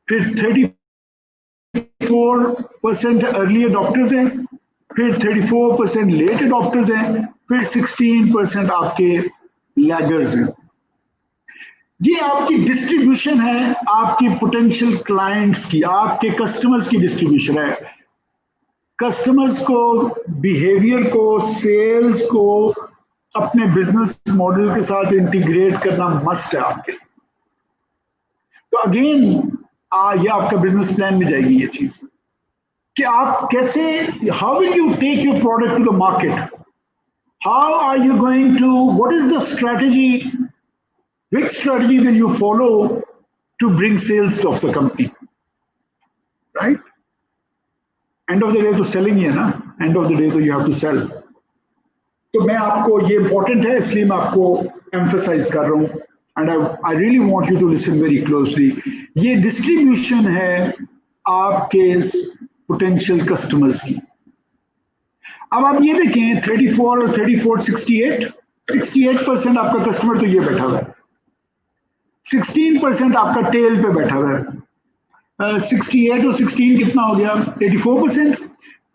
फिर 34% अर्ली अडॉप्टर्स हैं, फिर 34% लेट अडॉप्टर्स हैं, फिर 16% आपके लैगर्स हैं। ये आपकी डिस्ट्रीब्यूशन है आपकी पोटेंशियल क्लाइंट्स की, आपके कस्टमर्स की डिस्ट्रीब्यूशन है। कस्टमर्स को, बिहेवियर को, सेल्स को अपने बिजनेस मॉडल के साथ इंटीग्रेट करना मस्ट है आपके। तो अगेन ये आपका बिजनेस प्लान में जाएगी ये चीज कि आप कैसे, how will you take your product to the market, how are you going to, what is the strategy, which strategy will you follow to bring sales of the company, right? End of the day तो selling ही है ना, end of the day तो you have to sell। तो मैं आपको, ये important है इसलिए मैं आपको emphasize कर रहा हूँ, and I really want you to listen very closely। ये distribution है आपके potential customers की। अब आप ये देखें 34 और 34, 68% आपका कस्टमर तो ये बैठा हुआ है, 16% आपका टेल पे बैठा हुआ है, 68 और 16 कितना हो गया, 84%।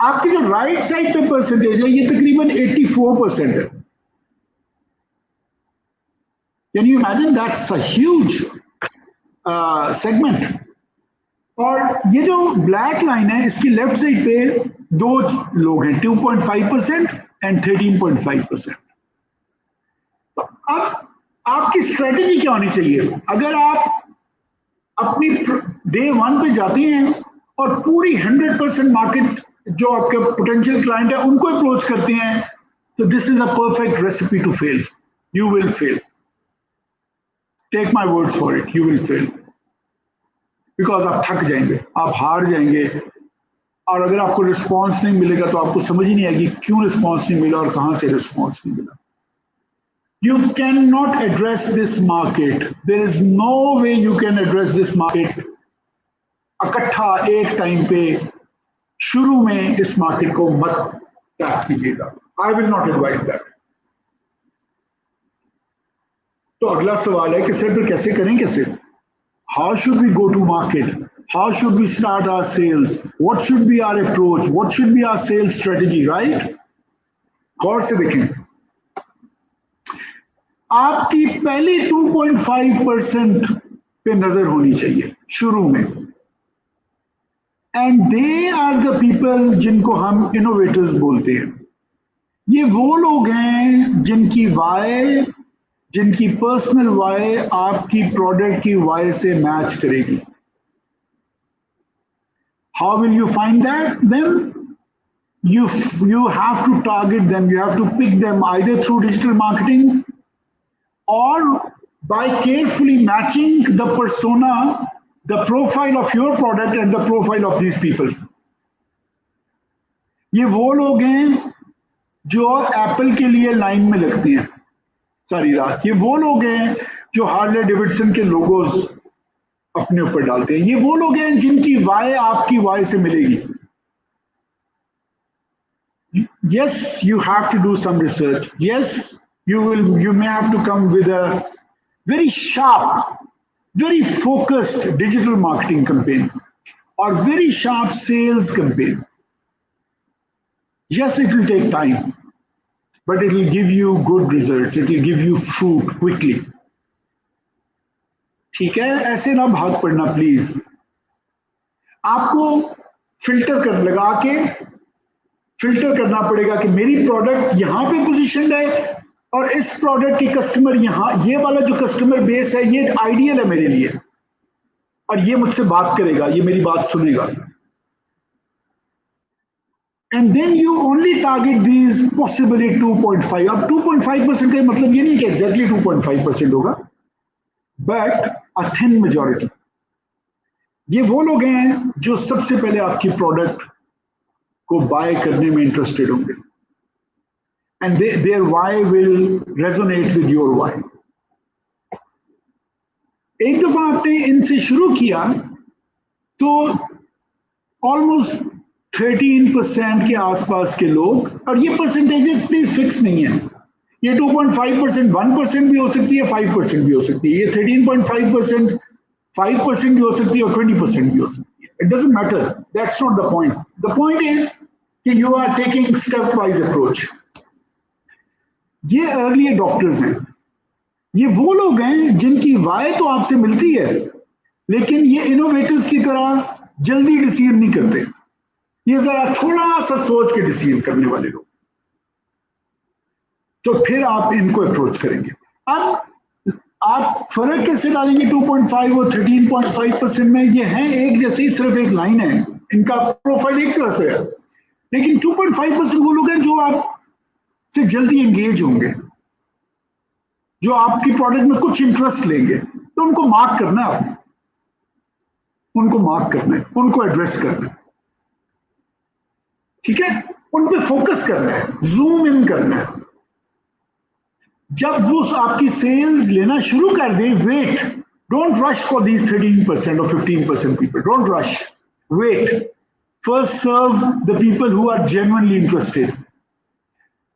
आपकी जो राइट साइड पे परसेंटेज है ये तकरीबन 84% है। Can you imagine, that's a huge segment. और ये जो ब्लैक लाइन है इसकी लेफ्ट साइड पे दो लोग हैं, 2.5% एंड 13.5%। तो अब आपकी स्ट्रेटेजी क्या होनी चाहिए? अगर आप अपनी डे 1 पे जाते हैं और पूरी 100% मार्केट जो आपके पोटेंशियल क्लाइंट है उनको अप्रोच करते हैं, तो this is a perfect recipe to fail. You will fail, take my words for it, you will fail, because आप थक जाएंगे, आप हार जाएंगे, और अगर आपको रिस्पॉन्स नहीं मिलेगा तो आपको समझ ही नहीं आएगी क्यों रिस्पॉन्स नहीं मिला और कहां से रिस्पॉन्स नहीं मिला। You cannot address this market. There is no way you can address this market इकट्ठा एक टाइम पे। शुरू में इस मार्केट को मत टैप कीजिएगा। I will not advise that. तो अगला सवाल है कि सर फिर कैसे करें, कैसे? How should we go to market? How should we start our sales? What should be our approach? What should be our sales strategy? Right, गौर से देखें। आपकी पहली 2.5% पे नजर होनी चाहिए शुरू में। And they are the people जिनको हम इनोवेटर्स बोलते हैं। ये वो लोग हैं जिनकी वाई, जिनकी पर्सनल वाई आपकी प्रोडक्ट की वाई से मैच करेगी। How will you find that them? You have to target them, you have to pick them either through digital marketing or by carefully matching the persona, the profile of your product and the profile of these people. ये वो लोग हैं जो Apple के लिए line में लगते हैं सारी रात। ये वो लोग हैं जो हार्ले डेविडसन के लोगोस अपने ऊपर डालते हैं। ये वो लोग हैं जिनकी वाई आपकी वाई से मिलेगी। Yes, you have to do some research. Yes, you may have to come with a very sharp, very focused digital marketing campaign or very sharp sales campaign. Yes, it will take time, but it will give you good results. It will give you fruit quickly. ठीक है, ऐसे ना भाग पड़ना please. आपको filter कर लगा के फिल्टर करना पड़ेगा कि मेरी प्रोडक्ट यहां पे पोजीशनड है और इस प्रोडक्ट की कस्टमर यहां, ये वाला जो कस्टमर बेस है ये आइडियल है मेरे लिए और ये मुझसे बात करेगा, ये मेरी बात सुनेगा। And then you only target these possibly 2.5। अब 2.5% का मतलब ये नहीं कि एग्जैक्टली 2.5% होगा, बट अ थिन मेजॉरिटी। ये वो लोग हैं जो सबसे पहले आपकी प्रोडक्ट को बाय करने में इंटरेस्टेड होंगे and their why will resonate with your why. एक दफा आपने इनसे शुरू किया तो ऑलमोस्ट 13% के आसपास के लोग, और ये परसेंटेजेस प्लीज फिक्स नहीं है, ये 2.5% 1% भी हो सकती है, 5% भी हो सकती है, ये 13.5% 5% भी हो सकती है और 20% भी हो सकती है। It doesn't matter. That's not the point. The point is that you are taking step-wise approach. ये early adopters हैं। ये वो लोग हैं जिनकी वाई तो आपसे मिलती है, लेकिन ये इनोवेटर्स की तरह जल्दी डिसीजन नहीं करते। ये जरा थोड़ा सा सोच के डिसीजन करने वाले लोग। तो फिर आप इनको अप्रोच करेंगे। अब आप फर्क कैसे डालेंगे 2.5 और 13.5% में? ये है एक जैसे ही, सिर्फ एक लाइन है, इनका प्रोफाइल एक तरह से है, लेकिन 2.5% वो लोग हैं जो आप से जल्दी एंगेज होंगे, जो आपकी प्रोडक्ट में कुछ इंटरेस्ट लेंगे। तो उनको मार्क करना है, आपने उनको मार्क करना है, उनको एड्रेस करना है, ठीक है, उन पे फोकस करना है, जूम इन करना है। जब वो आपकी सेल्स लेना शुरू कर दे, wait, don't rush for these 13% और 15% people, don't rush, wait, first serve the people who are genuinely interested.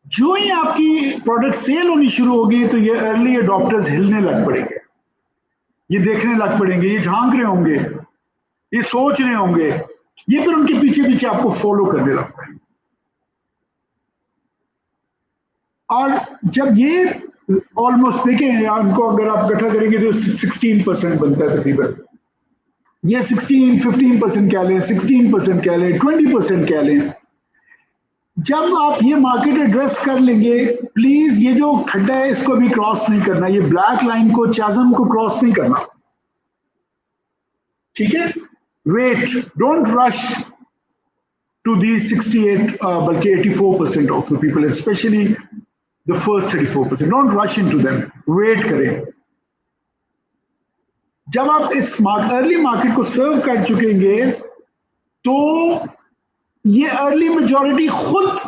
जो ही आपकी प्रोडक्ट सेल होनी शुरू होगी तो ये अर्ली अडॉप्टर्स हिलने लग पड़ेंगे, ये देखने लग पड़ेंगे, ये झांक रहे होंगे, ये सोच रहे होंगे, ये फिर उनके पीछे पीछे आपको फॉलो करने लग पड़ेंगे। और जब ये ऑलमोस्ट देखें, उनको अगर आप इकट्ठा करेंगे तो 16% बनता है तकरीबन। ये 15% कह लें, 16% कह लें, 20% कह लें। जब आप ये मार्केट एड्रेस कर लेंगे, प्लीज ये जो खड्डा है इसको भी क्रॉस नहीं करना, ये ब्लैक लाइन को, चैज़म को क्रॉस नहीं करना, ठीक है। Wait, don't rush to the 68 बल्कि 84% of the people, specially the first 34%. Don't rush into them. Wait करें। जब आप इस अर्ली मार्केट को सर्व कर चुकेंगे तो ये अर्ली मेजॉरिटी खुद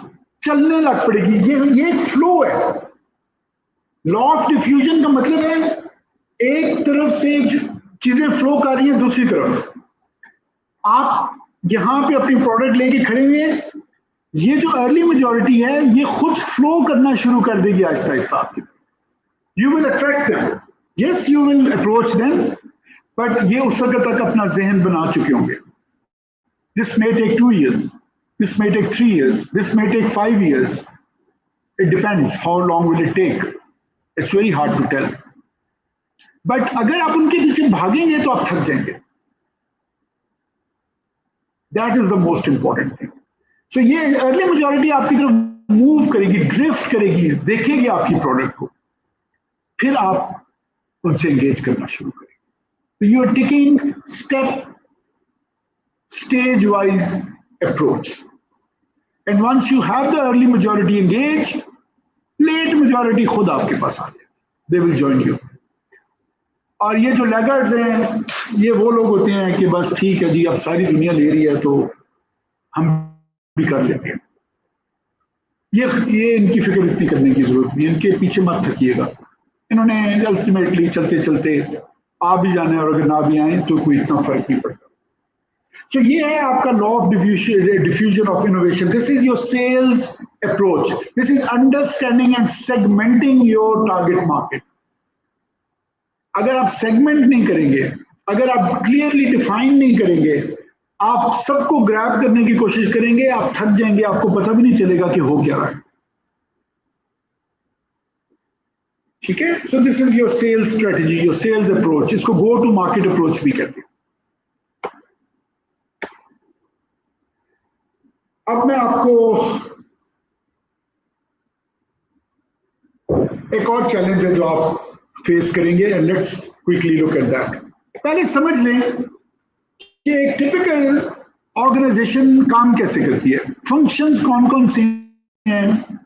चलने लग पड़ेगी। ये फ्लो है। लॉ ऑफ डिफ्यूजन का मतलब है एक तरफ से चीजें फ्लो कर रही हैं दूसरी तरफ। आप यहां पे अपनी प्रोडक्ट लेके खड़े हुए हैं, ये जो अर्ली मेजॉरिटी है ये खुद फ्लो करना शुरू कर देगी आहिस्ता आहिस्ता आपकी। You will attract them, yes you will approach them, but ये उस वक्त तक अपना जहन बना चुके होंगे। This may take 2 years, this may take 3 years, this may take 5 years. It depends how long will it take. It's very hard to tell. But अगर आप उनके पीछे भागेंगे तो आप थक जाएंगे। That is the most important thing. So ये अर्ली मेजॉरिटी आपकी तरफ मूव करेगी, ड्रिफ्ट करेगी, देखेगी आपकी प्रोडक्ट को, फिर आप उनसे एंगेज करना शुरू करेंगे। So you are taking stage wise approach. And once you have the early majority engaged, late majority खुद आपके पास आ जाए, they will join you. और ये जो लैगर्ड्स हैं, ये वो लोग होते हैं कि बस ठीक है जी, अब सारी दुनिया ले रही है तो हम भी कर लेते हैं। ये इनकी फिक्र इतनी करने की जरूरत नहीं, इनके पीछे मत थकिएगा। इन्होंने अल्टीमेटली चलते चलते आ भी जाने, और अगर ना भी आए तो कोई इतना फर्क नहीं पड़ता। So ये है आपका law of diffusion of innovation. This is your sales approach, this is understanding and segmenting your target market. अगर आप सेगमेंट नहीं करेंगे, अगर आप क्लियरली डिफाइन नहीं करेंगे, आप सबको ग्रैब करने की कोशिश करेंगे, आप थक जाएंगे, आपको पता भी नहीं चलेगा कि हो क्या रहा है। ठीक है, so this is your sales strategy, your sales approach. इसको गो टू मार्केट अप्रोच भी कहते हैं। अब मैं आपको एक और चैलेंज है जो आप फेस करेंगे, and let's quickly look at that. पहले समझ लें कि एक टिपिकल ऑर्गेनाइजेशन काम कैसे करती है, फंक्शंस कौन कौन से हैं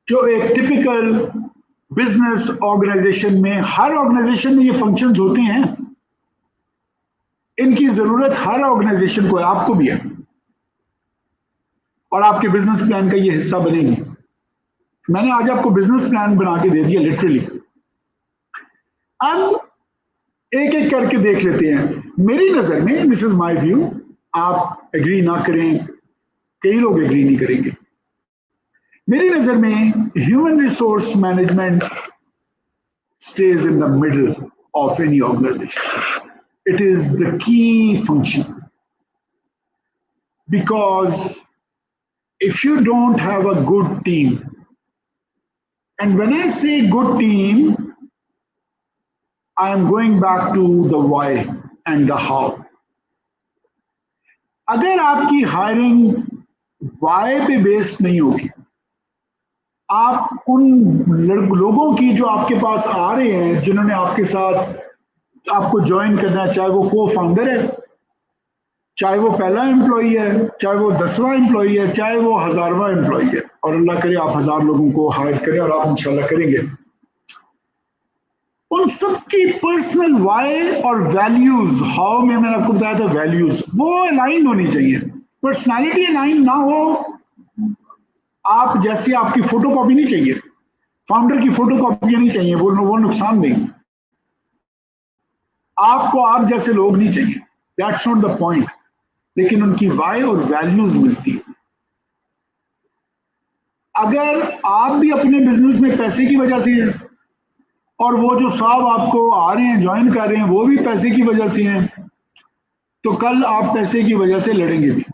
जो एक टिपिकल बिजनेस ऑर्गेनाइजेशन में, हर ऑर्गेनाइजेशन में ये फंक्शंस होते हैं। इनकी जरूरत हर ऑर्गेनाइजेशन को है, आपको भी है, और आपके बिजनेस प्लान का ये हिस्सा बनेगी। मैंने आज आपको बिजनेस प्लान बना के दे दिया लिटरली। अब एक एक करके देख लेते हैं। मेरी नजर में, दिस इज माय व्यू, आप एग्री ना करें, कई लोग एग्री नहीं करेंगे। मेरी नजर में human resource management stage in the middle of any organisation. It is the key function, because if you don't have a good team, and when I say good team, I am going back to the why and the how. अगर आपकी hiring Y पे based नहीं होगी, आप उन लोगों की जो आपके पास आ रहे हैं, जिन्होंने आपके साथ आपको ज्वाइन करना है, चाहे वो को फाउंडर है, चाहे वो पहला एम्प्लॉई है, चाहे वो 10वां एम्प्लॉई है, चाहे वो 1000वां एम्प्लॉई है, और अल्लाह करे आप 1000 लोगों को हायर करें, और आप इंशाल्लाह करेंगे। उन सबकी पर्सनल वाई और वैल्यूज, हाउ में मैंने आपको बताया था, वैल्यूज वो अलाइन होनी चाहिए। पर्सनालिटी अलाइन ना हो, आप जैसे आपकी फोटोकॉपी नहीं चाहिए, फाउंडर की फोटोकॉपी नहीं चाहिए, वो नुकसान देंगे। आपको आप जैसे लोग नहीं चाहिए, दैट्स नॉट द पॉइंट। लेकिन उनकी वाई और वैल्यूज मिलती है। अगर आप भी अपने बिजनेस में पैसे की वजह से हैं, और वो जो साहब आपको आ रहे हैं, ज्वाइन कर रहे हैं, वो भी पैसे की वजह से हैं, तो कल आप पैसे की वजह से लड़ेंगे भी।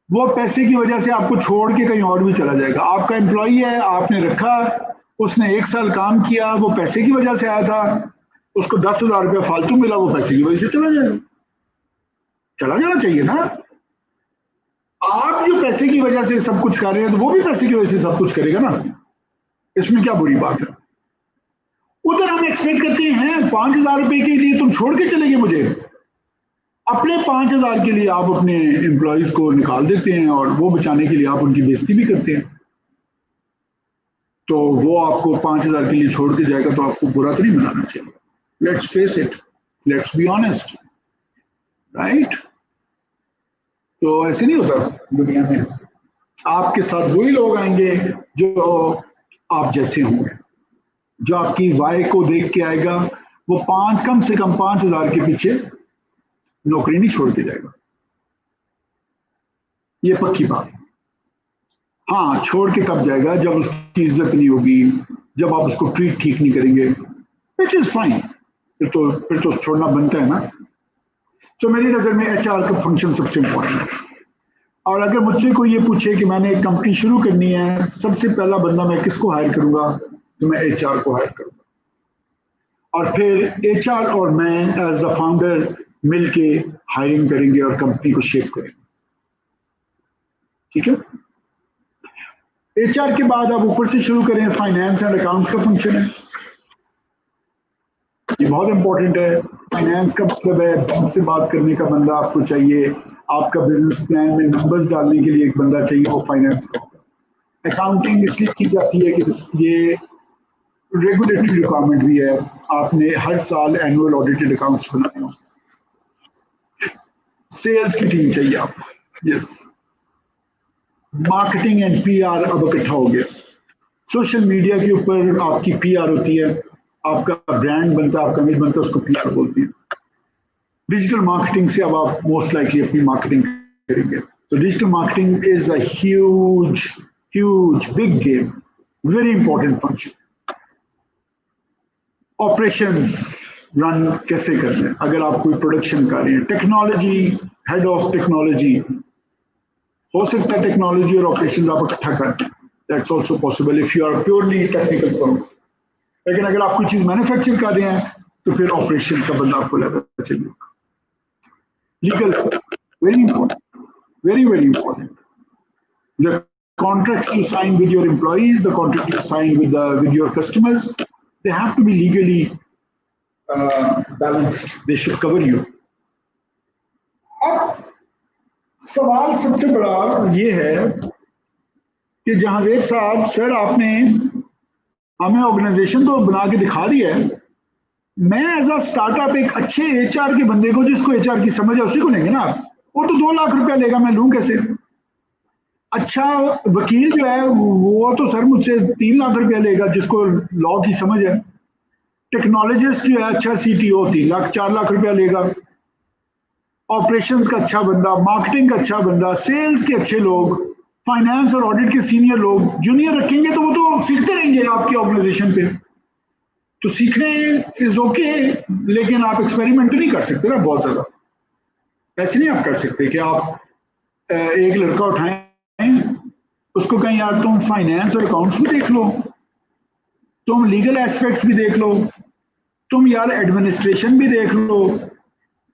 वो पैसे की वजह से आपको छोड़ के कहीं और भी चला जाएगा। आपका एम्प्लॉई है, आपने रखा, उसने 1 साल काम किया, वो पैसे की वजह से आया था, उसको 10,000 रुपया फालतू मिला, वो पैसे की वजह से चला जाएगा। चला जाना चाहिए ना। आप जो पैसे की वजह से सब कुछ कर रहे हैं, तो वो भी पैसे की वजह से सब कुछ करेगा ना, इसमें क्या बुरी बात है। उधर हम एक्सपेक्ट करते हैं 5,000 रुपए के लिए तुम छोड़ के चलेंगे मुझे, अपने 5,000 के लिए आप अपने एम्प्लॉयज को निकाल देते हैं, और वो बचाने के लिए आप उनकी बेइज्जती भी करते हैं। तो वो आपको 5,000 के लिए छोड़ के जाएगा, तो आपको बुरा तो नहीं मनाना चाहिए। Let's face it, let's be honest, right. तो ऐसे नहीं होता दुनिया में। आपके साथ वही लोग आएंगे जो आप जैसे होंगे। जो आपकी वाई को देख के आएगा वो कम से कम 5,000 के पीछे नौकरी नहीं छोड़ के जाएगा, ये पक्की बात है। हाँ, छोड़ के कब जाएगा? जब उसकी इज्जत नहीं होगी, जब आप उसको ट्रीट ठीक नहीं करेंगे, विच इज फाइन। फिर तो छोड़ना बनता है ना। तो मेरी नजर में एचआर का फंक्शन सबसे इंपॉर्टेंट है। और अगर मुझसे कोई ये पूछे कि मैंने एक कंपनी शुरू करनी है, सबसे पहला बंदा मैं किसको हायर करूंगा, तो मैं एचआर को हायर करूंगा। और फिर एचआर और मैं एज द फाउंडर मिलके हायरिंग करेंगे और कंपनी को शेप करेंगे। ठीक है। एचआर के बाद आप ऊपर से शुरू करें, फाइनेंस एंड अकाउंट्स का फंक्शन है, ये बहुत इंपॉर्टेंट है। फाइनेंस का मतलब है बैंक से बात करने का बंदा आपको चाहिए, आपका बिजनेस प्लान में नंबर्स डालने के लिए एक बंदा चाहिए, वो फाइनेंस का। अकाउंटिंग इसलिए की जाती है कि ये रेगुलेटरी रिक्वायरमेंट भी है, आपने हर साल एनुअल ऑडिटेड अकाउंट्स बनाने हो। सेल्स की टीम चाहिए आपको, यस। मार्केटिंग एंड पीआर अब इकट्ठा हो गया। सोशल मीडिया के ऊपर आपकी पीआर होती है, आपका ब्रांड बनता है, आपका इमेज बनता है, उसको पीआर बोलते हैं। डिजिटल मार्केटिंग से अब आप मोस्ट लाइकली अपनी मार्केटिंग करेंगे। तो digital marketing is a huge huge big game, very important function. Operations run कैसे करने हैं, अगर आप कोई प्रोडक्शन कर रहे हैं, टेक्नोलॉजी, हेड ऑफ टेक्नोलॉजी, हो सकता है टेक्नोलॉजी और ऑपरेशंस आप इकट्ठा करें, that's also possible if you are purely technical firm. लेकिन अगर आप कोई चीज मैन्युफैक्चर कर रहे हैं तो फिर ऑपरेशंस का बंदा आपको लेना चाहिए। Legal, very important, very very important. The contracts you sign with your employees, the contract you sign with your customers, they have to be legally balanced, they should cover you. अब सवाल सबसे बड़ा ये है कि जहांजेब साहब, सर आपने हमें ऑर्गेनाइजेशन तो बना के दिखा दी है, मैं एज अ स्टार्टअप एक अच्छे एचआर के बंदे को, जिसको एचआर की समझ है, उसी को लेंगे ना आप। वो तो 2 लाख रुपया लेगा, मैं लूं कैसे? अच्छा वकील जो है वो तो सर मुझसे 3 लाख रुपया लेगा, जिसको लॉ की समझ है। टेक्नोलॉजिस्ट जो है अच्छा सीटीओ 3 लाख 4 लाख रुपया लेगा। ऑपरेशंस का अच्छा बंदा, मार्केटिंग का अच्छा बंदा, सेल्स के अच्छे लोग, फाइनेंस और ऑडिट के सीनियर लोग, जूनियर रखेंगे तो वो तो सीखते रहेंगे आपकी ऑर्गेनाइजेशन पे। तो सीखने इज ओके, लेकिन आप एक्सपेरिमेंट नहीं कर सकते ना बहुत ज्यादा। ऐसे नहीं आप कर सकते कि आप एक लड़का उठाएं, उसको कहें यार तुम फाइनेंस और अकाउंट्स भी देख लो, तुम लीगल एस्पेक्ट्स भी देख लो, तुम यार एडमिनिस्ट्रेशन भी देख लो,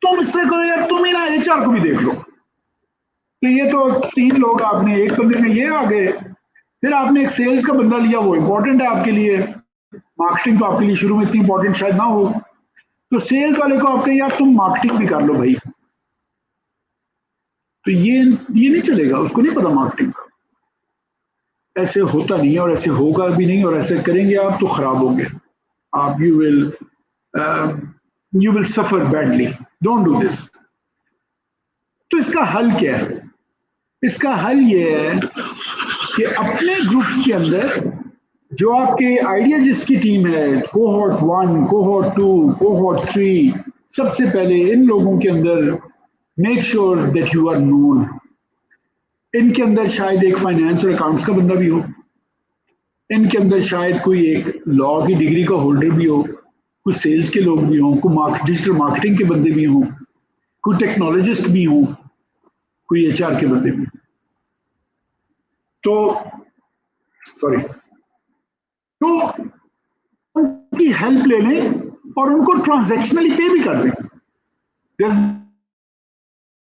तुम इस तरह करो यार, तुम ही ना एचआर को भी देख लो। तो ये तो 3 लोग आपने एक बंदे में ये आ गए। फिर आपने एक सेल्स का बंदा लिया, वो इंपॉर्टेंट है आपके लिए, मार्केटिंग तो आपके लिए शुरू में इतनी इंपॉर्टेंट शायद ना हो। तो सेल्स वाले को आप कहें यार तुम मार्केटिंग भी कर लो भाई, तो ये नहीं चलेगा, उसको नहीं पता मार्केटिंग का। ऐसे होता नहीं है और ऐसे होगा भी नहीं, और ऐसे करेंगे आप तो खराब होंगे आप। You will suffer badly, don't do this. तो इसका हल क्या है? इसका हल ये है कि अपने ग्रुप्स के अंदर जो आपके आइडिया जिसकी टीम है, कोहोर्ट 1, कोहोर्ट 2, कोहोर्ट 3, सबसे पहले इन लोगों के अंदर make sure that you are known. इनके अंदर शायद एक फाइनेंस और अकाउंट्स का बंदा भी हो, इनके अंदर शायद कोई एक लॉ की डिग्री का होल्डर भी हो, कुछ सेल्स के लोग भी हों, कोई डिजिटल मार्केटिंग के बंदे भी हों, कोई टेक्नोलॉजिस्ट भी हों, कोई एचआर के बंदे भी। तो सॉरी, तो उनकी हेल्प ले लें और उनको ट्रांजैक्शनली पे भी कर दें।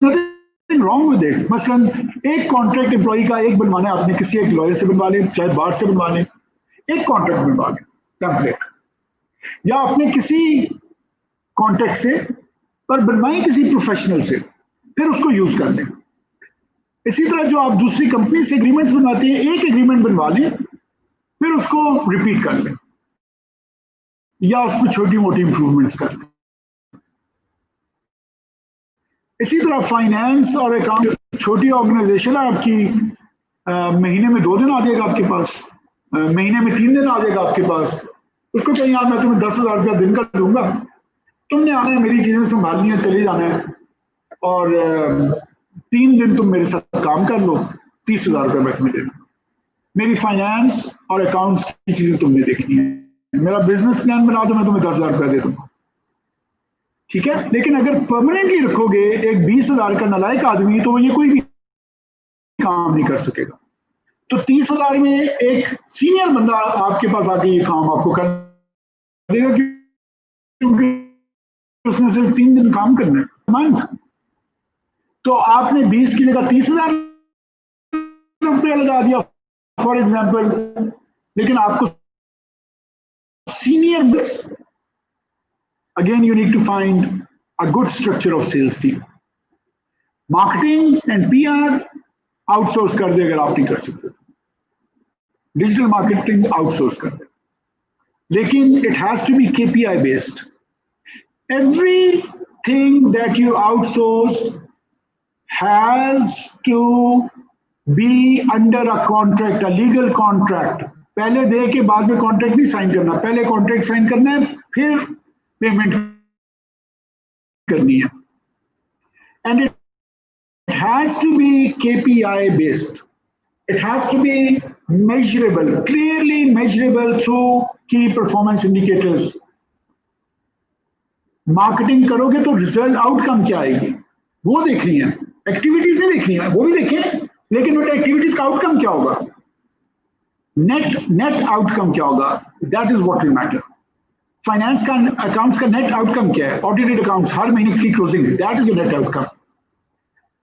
Nothing wrong with it. मसलन एक कॉन्ट्रैक्ट एम्प्लॉय का एक बनवाना है, आपने किसी एक लॉयर से बनवा लें, चाहे बाहर से बनवा लें, एक कॉन्ट्रैक्ट बनवा लें टेम्पलेट, या आपने किसी कॉन्ट्रैक्ट से पर बनवाएं किसी प्रोफेशनल से, फिर उसको यूज कर लें। इसी तरह जो आप दूसरी कंपनी से एग्रीमेंट्स बनवाते हैं, एक एग्रीमेंट बनवा लें, फिर उसको रिपीट कर लें या उसमें छोटी मोटी इंप्रूवमेंट्स कर लें। इसी तरह फाइनेंस और अकाउंट छोटी ऑर्गेनाइजेशन है आपकी, महीने में 2 दिन आ जाएगा आपके पास, महीने में 3 दिन आ जाएगा आपके पास, उसको कहीं यार मैं तुम्हें 10,000 रुपया दिन का दूंगा, तुमने आना है, मेरी चीजें संभालनी है, चले जाना है, और 3 दिन तुम मेरे साथ काम कर लो, 30,000 रुपया मैं तुम्हें दे दूंगा। मेरी फाइनेंस और अकाउंट्स की चीजें तुमने देखनी है, मेरा बिजनेस प्लान बना दो, मैं तुम्हें 10,000 रुपया दे दूंगा, ठीक है। लेकिन अगर परमानेंटली रखोगे एक 20,000 का नालायक आदमी, तो ये कोई भी काम नहीं कर सकेगा। तो 30,000 में एक सीनियर बंदा आपके पास आके ये काम आपको कर देगा, क्योंकि उसने सिर्फ 3 दिन काम करना है मंथ। तो आपने 20 की जगह 30,000 रुपया लगा दिया फॉर एग्जाम्पल, लेकिन आपको सीनियर बस, again you need to find a good structure of sales team. Marketing and PR outsource कर दे अगर आप नहीं कर सकते, डिजिटल मार्केटिंग आउटसोर्स कर दे, लेकिन it has to be KPI based. Everything that you outsource has to be under a contract, a legal contract. पहले दे के बाद में कॉन्ट्रैक्ट नहीं साइन करना, पहले कॉन्ट्रैक्ट साइन करना है, फिर पेमेंट करनी है। And it has to be KPI based, it has to be measurable, clearly measurable through key performance indicators. Marketing करोगे तो रिजल्ट आउटकम क्या आएगी वो देखनी है, एक्टिविटीज नहीं देखनी है, वो भी देखें, लेकिन बेटा एक्टिविटीज का आउटकम क्या होगा, नेट आउटकम क्या होगा, that is what will matter. Finance का अकाउंट्स का नेट आउटकम क्या है, ऑडिटेड अकाउंट्स, हर महीने की closing, that is your net outcome.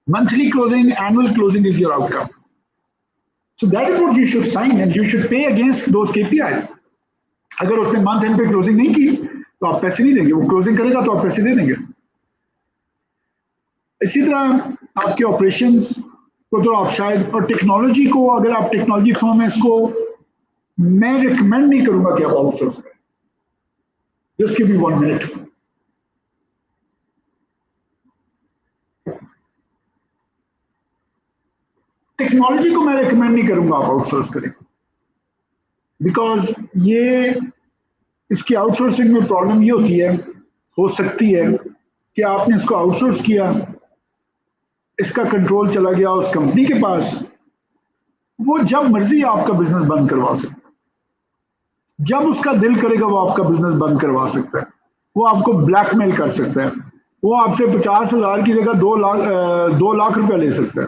Monthly closing, annual closing is your outcome. So that is what you should sign and you should pay against those KPIs. अगर उसने month and पे closing नहीं की तो आप पैसे नहीं देंगे, वो क्लोजिंग करेगा तो आप पैसे दे देंगे। इसी तरह आपके ऑपरेशंस को तो आप शायद, और टेक्नोलॉजी को, अगर आप टेक्नोलॉजी फर्म है, इसको मैं रिकमेंड नहीं करूंगा कि आप आउटसोर्स करें। जस्ट गिव मी 1 मिनट। टेक्नोलॉजी को मैं रिकमेंड नहीं करूंगा आप आउटसोर्स करें, बिकॉज ये, इसकी आउटसोर्सिंग में प्रॉब्लम ये होती है, हो सकती है कि आपने इसको आउटसोर्स किया, इसका कंट्रोल चला गया उस कंपनी के पास, वो जब मर्जी आपका बिजनेस बंद करवा सकता है, जब उसका दिल करेगा वो आपका बिजनेस बंद करवा सकता है, वो आपको ब्लैकमेल कर सकता है, वो आपसे 50,000 की जगह 2 लाख रुपया ले सकता है।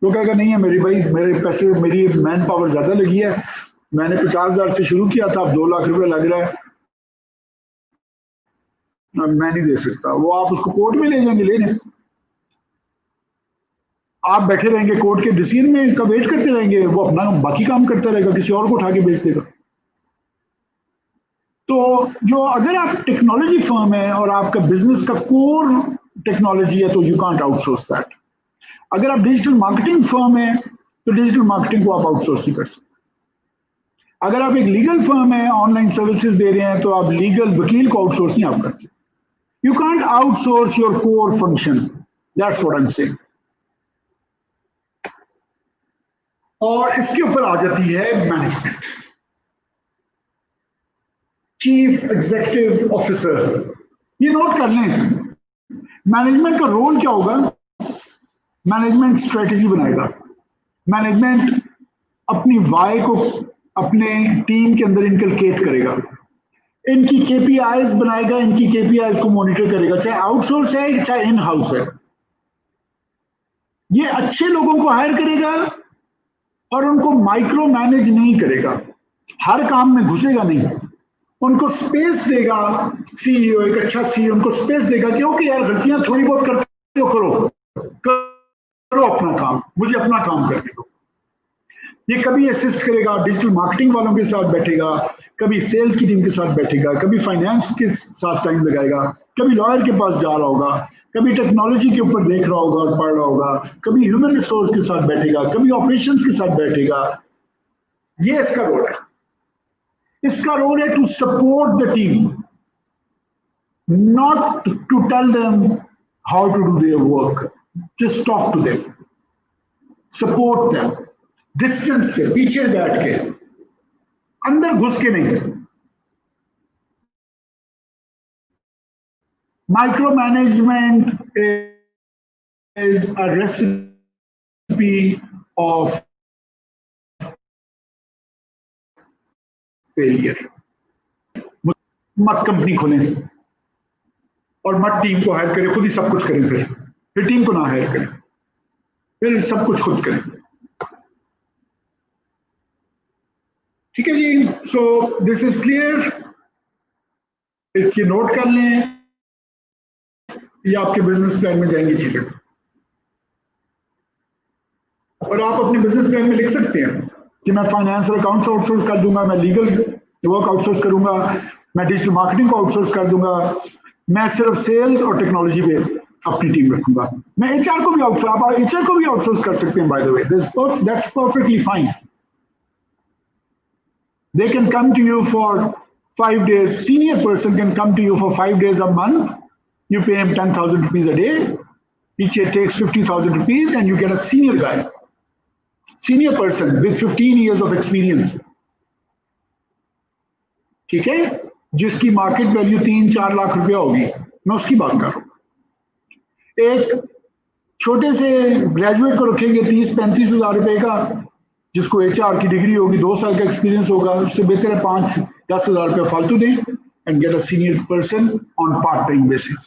तो कहेगा नहीं है मेरी भाई, मेरे पैसे, मेरी मैन पावर ज्यादा लगी है, मैंने 50,000 से शुरू किया था, अब 2 लाख रुपया लग रहा है, मैं नहीं दे सकता। वो आप उसको कोर्ट में ले जाएंगे, ले जाए, आप बैठे रहेंगे कोर्ट के डिसीजन में का वेट करते रहेंगे, वो अपना बाकी काम करता रहेगा, किसी और को उठा के बेच देगा। तो जो, अगर आप टेक्नोलॉजी फर्म है और आपका बिजनेस का कोर टेक्नोलॉजी है, तो यू कांट आउटसोर्स दैट। अगर आप डिजिटल मार्केटिंग फर्म है तो डिजिटल मार्केटिंग को आप आउटसोर्स नहीं कर सकते। अगर आप एक लीगल फर्म है, ऑनलाइन सर्विसेज दे रहे हैं, तो आप लीगल वकील को आउटसोर्स नहीं आप कर सकते। You can't outsource your core function, that's what I am saying. और इसके ऊपर आ जाती है मैनेजमेंट, चीफ एग्जीक्यूटिव ऑफिसर। ये नोट कर लें, मैनेजमेंट का रोल क्या होगा। मैनेजमेंट स्ट्रेटेजी बनाएगा, मैनेजमेंट अपनी वाई को अपने टीम के अंदर इनकलकेट करेगा, इनकी केपीआईज बनाएगा, इनकी केपीआईज को मॉनिटर करेगा, चाहे आउटसोर्स है चाहे इन हाउस है। ये अच्छे लोगों को हायर करेगा और उनको माइक्रो मैनेज नहीं करेगा, हर काम में घुसेगा नहीं, उनको स्पेस देगा। सीईओ, एक अच्छा सीईओ उनको स्पेस देगा कि ओके यार, गलतियां थोड़ी बहुत करते हो, करो अपना काम, मुझे अपना काम करने दो। ये कभी असिस्ट करेगा, डिजिटल मार्केटिंग वालों के साथ बैठेगा, कभी सेल्स की टीम के साथ बैठेगा, कभी फाइनेंस के साथ टाइम लगाएगा, कभी लॉयर के पास जा रहा होगा, कभी टेक्नोलॉजी के ऊपर देख रहा होगा और पढ़ रहा होगा, कभी ह्यूमन रिसोर्स के साथ बैठेगा, कभी ऑपरेशंस के साथ बैठेगा। ये इसका रोल है। इसका रोल है to support the team, not to tell them how to do their work, just talk to them. Support them, distance से, पीछे बैठ के, अंदर घुस के नहीं। Micro management is a recipe of failure. मत कंपनी खोलें और मत टीम को हायर करें, खुद ही सब कुछ करें, फिर टीम को ना हायर करें, फिर सब कुछ खुद करें। ठीक है जी, सो दिस इज क्लियर। इसकी नोट कर लें, ये आपके बिजनेस प्लान में जाएंगी चीजें, और आप अपने बिजनेस प्लान में लिख सकते हैं कि मैं फाइनेंस और अकाउंट्स आउटसोर्स कर दूंगा, मैं लीगल वर्क आउटसोर्स करूंगा, मैं डिजिटल मार्केटिंग को आउटसोर्स कर दूंगा, मैं सिर्फ सेल्स और टेक्नोलॉजी पे अपनी टीम रखूंगा, मैं एचआर को भी आउटसोर्स, आप एचआर को भी आउटसोर्स कर सकते हैं, by the way that's perfectly fine. They can come to you for 5 days. Senior person can come to you for 5 days a month. You pay him 10,000 rupees a day. Each year takes 50,000 rupees, and you get a senior guy, senior person with 15 years of experience. ठीक है, जिसकी market value 3-4 lakh रुपया होगी, मैं उसकी बात कर रहा हूं। एक छोटे से ग्रेजुएट को रखेंगे 30-35 हजार रुपए का, जिसको एचआर की डिग्री होगी, 2 साल का एक्सपीरियंस होगा, उससे बेहतर है 5-10 हजार रुपया फालतू दें and get a senior person on part time basis.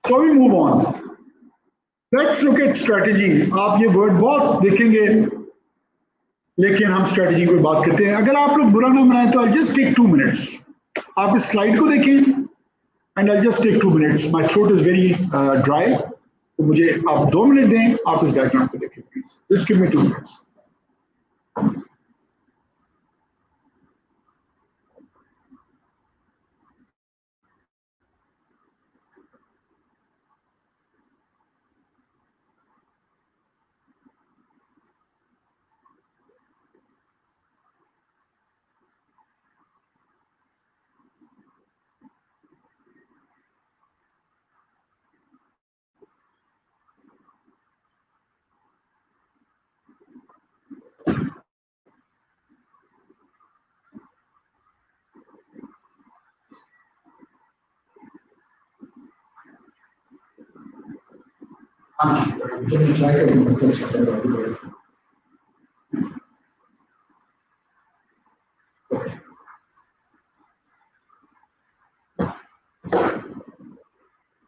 So we move on, let's look at strategy. आप ये वर्ड बहुत देखेंगे, लेकिन हम स्ट्रेटेजी पर बात करते हैं। अगर आप लोग बुरा ना बनाए तो आई जस्ट टेक 2 मिनट्स, आप इस स्लाइड को देखें and I just take 2 minutes. My throat is very dry, तो मुझे आप 2 मिनट दें, आप इस डायग्राम को देखें please, just give me 2 minutes.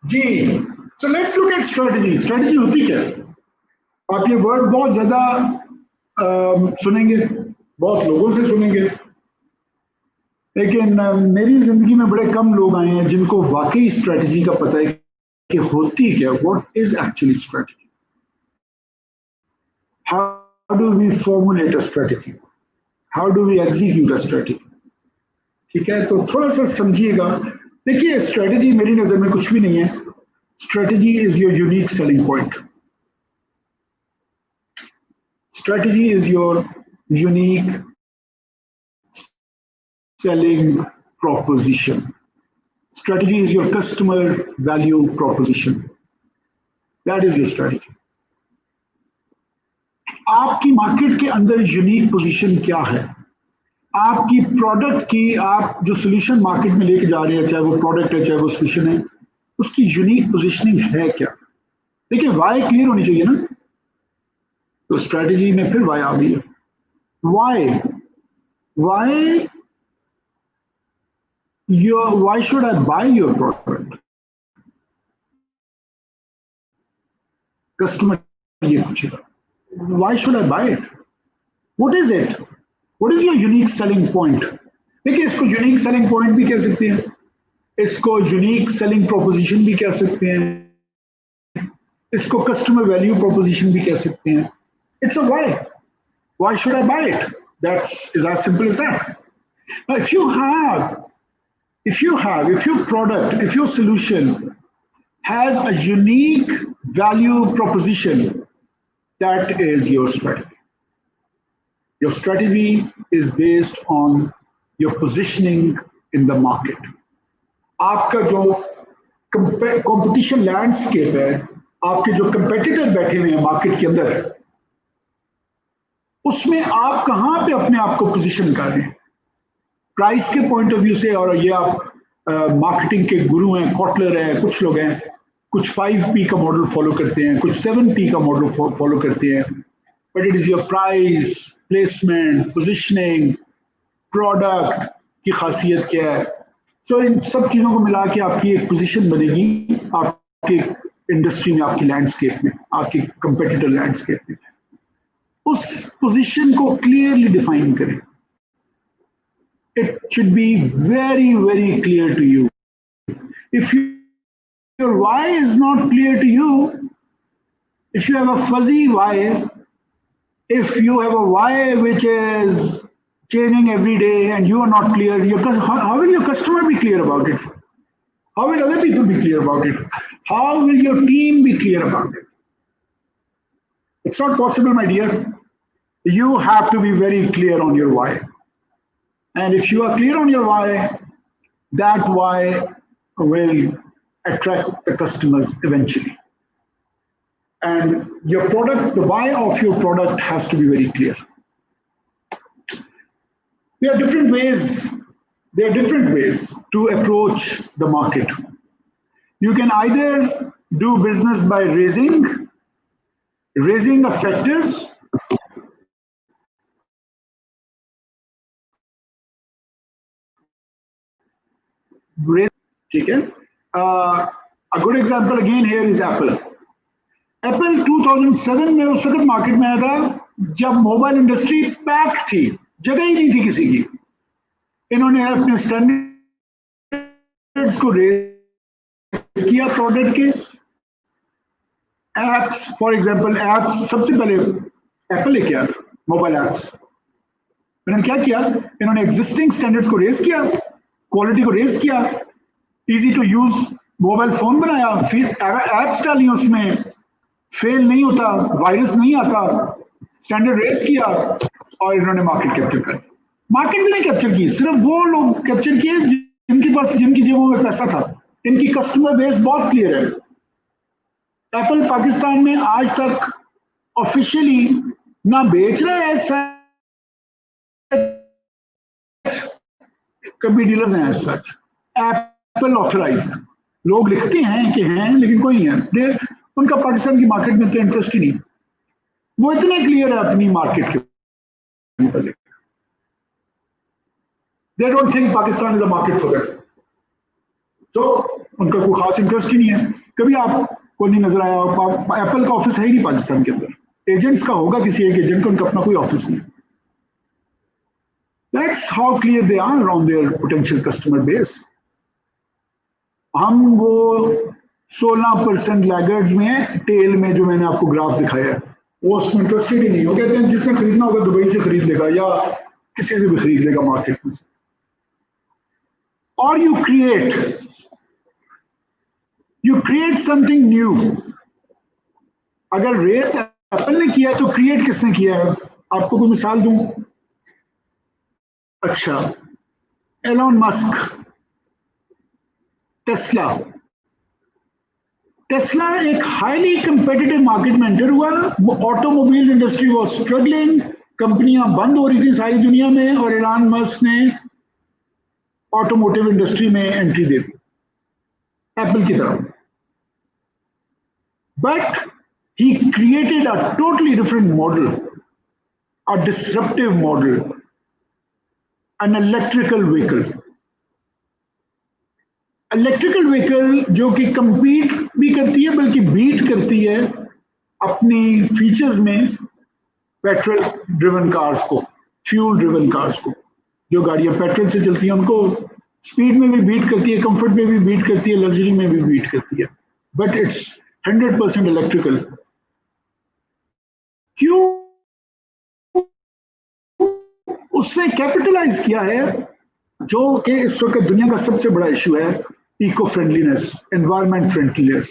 जी, so let's look at strategy. Strategy होती क्या है? आप ये वर्ड बहुत ज्यादा सुनेंगे, बहुत लोगों से सुनेंगे, लेकिन मेरी जिंदगी में बड़े कम लोग आए हैं जिनको वाकई स्ट्रेटजी का पता है कि होती क्या, what is actually strategy, how do we formulate a strategy, how do we execute a strategy. ठीक है, तो थोड़ा सा समझिएगा। देखिए, स्ट्रेटजी मेरी नजर में कुछ भी नहीं है। Strategy is your unique selling point. Strategy is your unique selling proposition. Strategy is your customer value proposition. That is your strategy. आपकी मार्केट के अंदर यूनिक पोजीशन क्या है, आपकी प्रोडक्ट की, आप जो सोल्यूशन मार्केट में लेके जा रहे हैं, चाहे वो प्रोडक्ट है चाहे वो सोल्यूशन है, उसकी यूनिक पोजीशनिंग है क्या। देखिए, वाई क्लियर होनी चाहिए ना, तो स्ट्रेटजी में फिर वाई आ गई है। Why why should I buy your product? Customer ये पूछेगा, why should I buy it? What is it? What is your unique selling point? देखिए, इसको unique selling point भी कह सकते हैं, इसको unique selling proposition भी कह सकते हैं, इसको customer value proposition भी कह सकते हैं। It's a why. Why should I buy it? Is as simple as that. Now, if your product, if your solution has a unique value proposition, that is your strategy. Your strategy is based on your positioning in the market. आपका जो competition landscape है, आपके जो competitor बैठे हुए हैं market के अंदर, उसमें आप कहां पे अपने आप को पोजीशन कर रहे हैं प्राइस के पॉइंट ऑफ व्यू से। और ये आप मार्केटिंग के गुरु हैं, कॉटलर है, कुछ लोग हैं, कुछ 5P का मॉडल फॉलो करते हैं, कुछ 7P का मॉडल फॉलो करते हैं। But it is your price, placement, positioning, product की खासियत क्या है। तो इन सब चीजों को मिला के आपकी एक पोजीशन बनेगी आपके इंडस्ट्री में, आपकी लैंडस्केप में, आपकी कंपेटिटर लैंडस्केप में। उस पोजीशन को क्लियरली डिफाइन करें। It should be very, very clear to you. If your why is not clear to you, if you have a fuzzy why, if you have a why which is changing every day and you are not clear, how will your customer be clear about it? How will other people be clear about it? How will your team be clear about it? It's not possible, my dear. You have to be very clear on your why. And if you are clear on your why, that why will attract the customers eventually. And your product, the why of your product has to be very clear. There are different ways to approach the market. You can either do business by raising of factors, ठीक है। A good example again here is Apple. Apple 2007 में उस वक्त market में आया था जब mobile industry pack थी, जगह ही नहीं थी किसी की। इन्होंने अपने स्टैंडर्ड्स को रेज किया, प्रोडक्ट के एप्स, फॉर एग्जांपल एप्स, सबसे पहले एप्पल ने किया मोबाइल एप्स। इन्होंने क्या किया, इन्होंने एग्जिस्टिंग स्टैंडर्ड्स को रेज किया, क्वालिटी को रेज किया, easy to use mobile phone बनाया, फिर एप्स डाली उसमें, फेल नहीं होता, वायरस नहीं आता, स्टैंडर्ड रेज किया और इन्होंने मार्केट कैप्चर कर। मार्केट भी नहीं कैप्चर की, सिर्फ वो लोग कैप्चर किए जिनकी जेबों में पैसा था। इनकी कस्टमर बेस बहुत क्लियर है। एप्पल पाकिस्तान में आज तक ऑफिशियली ना बेच रहा है, कभी डीलर्स हैं सच, एप्पल ऑथराइज्ड लोग लिखते हैं कि हैं, लेकिन कोई नहीं है। उनका पाकिस्तान की मार्केट में तो इंटरेस्ट ही नहीं, वो इतना क्लियर है अपनी मार्केट के मतलब। They don't think Pakistan is a market for them, तो उनका कोई खास इंटरेस्ट ही नहीं है। कभी आपको नहीं नजर आया एप्पल का ऑफिस है ही नहीं पाकिस्तान के अंदर, एजेंट्स का होगा, किसी एक एजेंट का, उनका अपना कोई ऑफिस नहीं। That's how clear they are on their potential customer base. हम वो 16% लैगर्ड्स में, टेल में जो मैंने आपको ग्राफ दिखाया है, वो उसमें इंटरेस्टेड ही नहीं। वो कहते हैं जिसने खरीदना होगा दुबई से खरीद लेगा या किसी से भी खरीद लेगा मार्केट में से। और यू क्रिएट समथिंग न्यू। अगर रेस एप्पल ने किया तो क्रिएट किसने किया है? आपको कोई मिसाल दूं? अच्छा, एलॉन मस्क, टेस्ला एक हाईली कंपेटिटिव मार्केट में एंटर हुआ। ऑटोमोबाइल इंडस्ट्री वाज स्ट्रगलिंग, कंपनियां बंद हो रही थी सारी दुनिया में, और एलॉन मस्क ने ऑटोमोटिव इंडस्ट्री में एंट्री दे दी एप्पल की तरफ। But he created a totally different model, a disruptive model, an electrical vehicle जो कि compete भी करती है बल्कि बीट करती है अपनी फीचर्स में पेट्रोल ड्रिवन कार्स को, फ्यूल ड्रिवन कार्स को। जो गाड़ियां पेट्रोल से चलती हैं उनको स्पीड में भी बीट करती है, कंफर्ट में भी बीट करती है, लग्जरी में भी बीट करती है, बट इट्स 100% इलेक्ट्रिकल। क्यों? उसने कैपिटलाइज किया है जो कि इस वक्त दुनिया का सबसे बड़ा इशू है, eco friendliness, environment friendliness,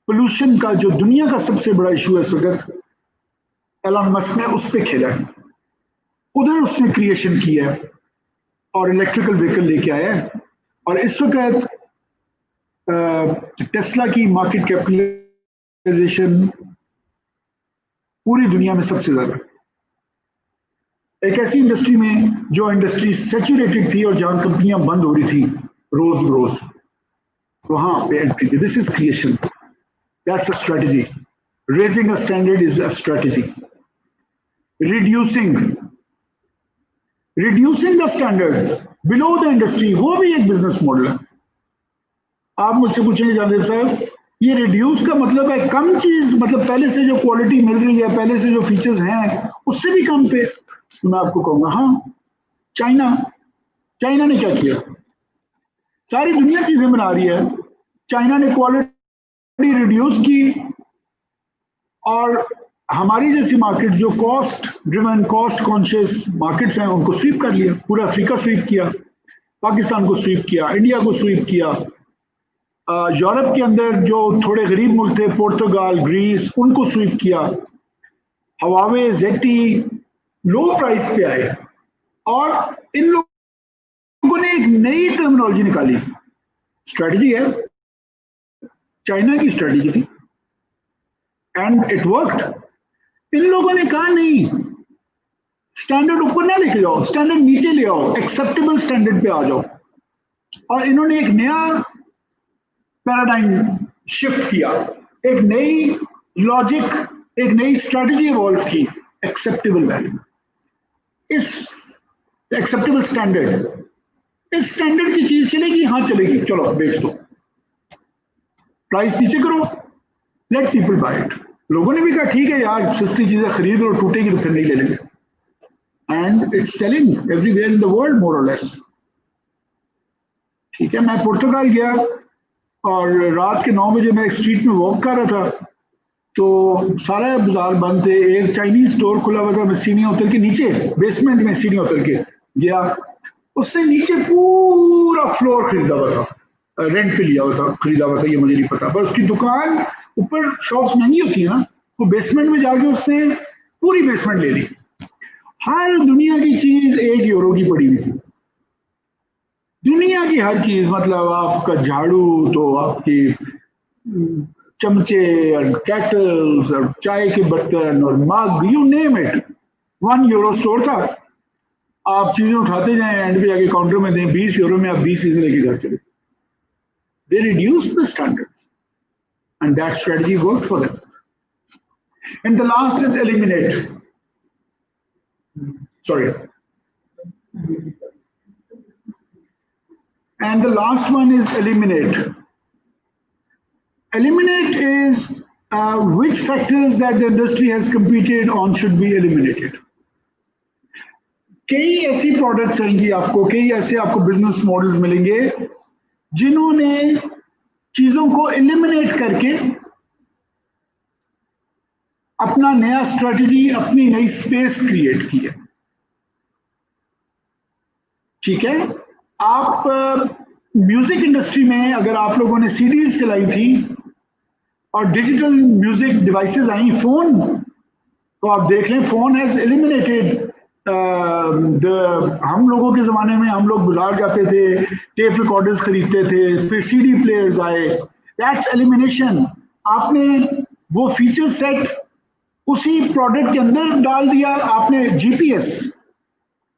pollution का जो दुनिया का सबसे बड़ा इशू है इस वक्त, एलॉन मस्क ने उस पर खेला है, उधर उसने क्रिएशन किया है और इलेक्ट्रिकल व्हीकल लेके आया है। और इस वक्त टेस्ला की मार्केट कैपिटलाइजेशन पूरी दुनिया में सबसे ज्यादा, एक ऐसी इंडस्ट्री में जो इंडस्ट्री सैचुरेटेड थी और जहां कंपनियां बंद हो रही थी रोज रोज, वहां पे entry the. This is creation, that's a strategy. Raising a standard is a strategy. Reducing the standards below the industry, वो भी एक बिजनेस मॉडल है। आप मुझसे पूछेंगे जानदेव साहब, ये रिड्यूस का मतलब है कम चीज, मतलब पहले से जो क्वालिटी मिल रही है, पहले से जो फीचर्स हैं उससे भी कम पे? तो मैं आपको कहूंगा हाँ, चाइना ने क्या किया? सारी दुनिया चीजें बना रही है, चाइना ने क्वालिटी रिड्यूस की और हमारी जैसी मार्केट जो cost driven, cost conscious markets हैं, उनको स्वीप कर लिया। पूरा अफ्रीका स्वीप किया, पाकिस्तान को स्वीप किया, इंडिया को स्वीप किया, यूरोप के अंदर जो थोड़े गरीब मुल्क थे, पुर्तगाल, ग्रीस, उनको स्वीप किया। हवावे, जेटी लो प्राइस पे आए और इन लोगों ने एक नई टर्मिनोलॉजी निकाली। स्ट्रेटजी है, चाइना की स्ट्रेटजी थी एंड इट वर्कड। इन लोगों ने कहा नहीं, स्टैंडर्ड ऊपर ना लेके जाओ, स्टैंडर्ड नीचे ले आओ, एक्सेप्टेबल स्टैंडर्ड पे आ जाओ। और इन्होंने एक नया पैराडाइम शिफ्ट किया, एक नई लॉजिक, एक नई स्ट्रेटजी इवॉल्व की। एक्सेप्टेबल वैल्यू, इस एक्सेप्टेबल स्टैंडर्ड, इस स्टैंडर्ड की चीज चलेगी, हाँ चलेगी, चलो बेच दो, प्राइस नीचे करो, लेट पीपल बाय इट। लोगों ने भी कहा ठीक है यार, सस्ती चीजें खरीद लो, टूटेगी तो फिर नहीं ले लेंगे। And it's selling everywhere in the world more और लेस। ठीक है, मैं पुर्तगाल गया और रात के 9 बजे मैं एक स्ट्रीट में वॉक कर रहा था, तो सारे बाजार बंद थे। एक चाइनीज स्टोर खुला हुआ था, मैं सीढ़ियां उतर के नीचे, बेसमेंट में सीढ़ियां उतर के गया, उससे नीचे पूरा फ्लोर खरीदा हुआ था, रेंट पे लिया हुआ था, खरीदा हुआ था, ये मुझे नहीं पता, पर उसकी दुकान ऊपर, शॉप्स महंगी होती है ना, वो बेसमेंट में जाके उसने पूरी बेसमेंट ले ली। हर दुनिया की चीज 1 यूरो की पड़ी हुई थी, दुनिया की हर चीज, मतलब आपका झाड़ू तो आपकी चमचे और कैटल्स और चाय के बर्तन और mug, you name it. 1 euro store था, आप चीजें उठाते जाएं, एंड पे आगे काउंटर में दें 20 यूरो में, आप 20 चीजें लेके घर चले। They reduce the standards and that strategy work for them. And the last is eliminate, sorry, and the last one is eliminate. Eliminate is which factors that the industry has competed on should be eliminated. कई ऐसी products आएंगी आपको, कई ऐसे आपको business models मिलेंगे जिन्होंने चीजों को एलिमिनेट करके अपना नया स्ट्रेटजी, अपनी नई स्पेस क्रिएट की है। ठीक है, आप म्यूजिक इंडस्ट्री में अगर आप लोगों ने सीडीज चलाई थी और डिजिटल म्यूजिक डिवाइसेस आई, फोन, तो आप देख लें, फोन हैज एलिमिनेटेड हम लोगों के जमाने में हम लोग बाजार जाते थे, टेप रिकॉर्डर्स खरीदते थे, फिर सीडी प्लेयर्स आए, दैट्स एलिमिनेशन। आपने वो फीचर सेट उसी प्रोडक्ट के अंदर डाल दिया, आपने जीपीएस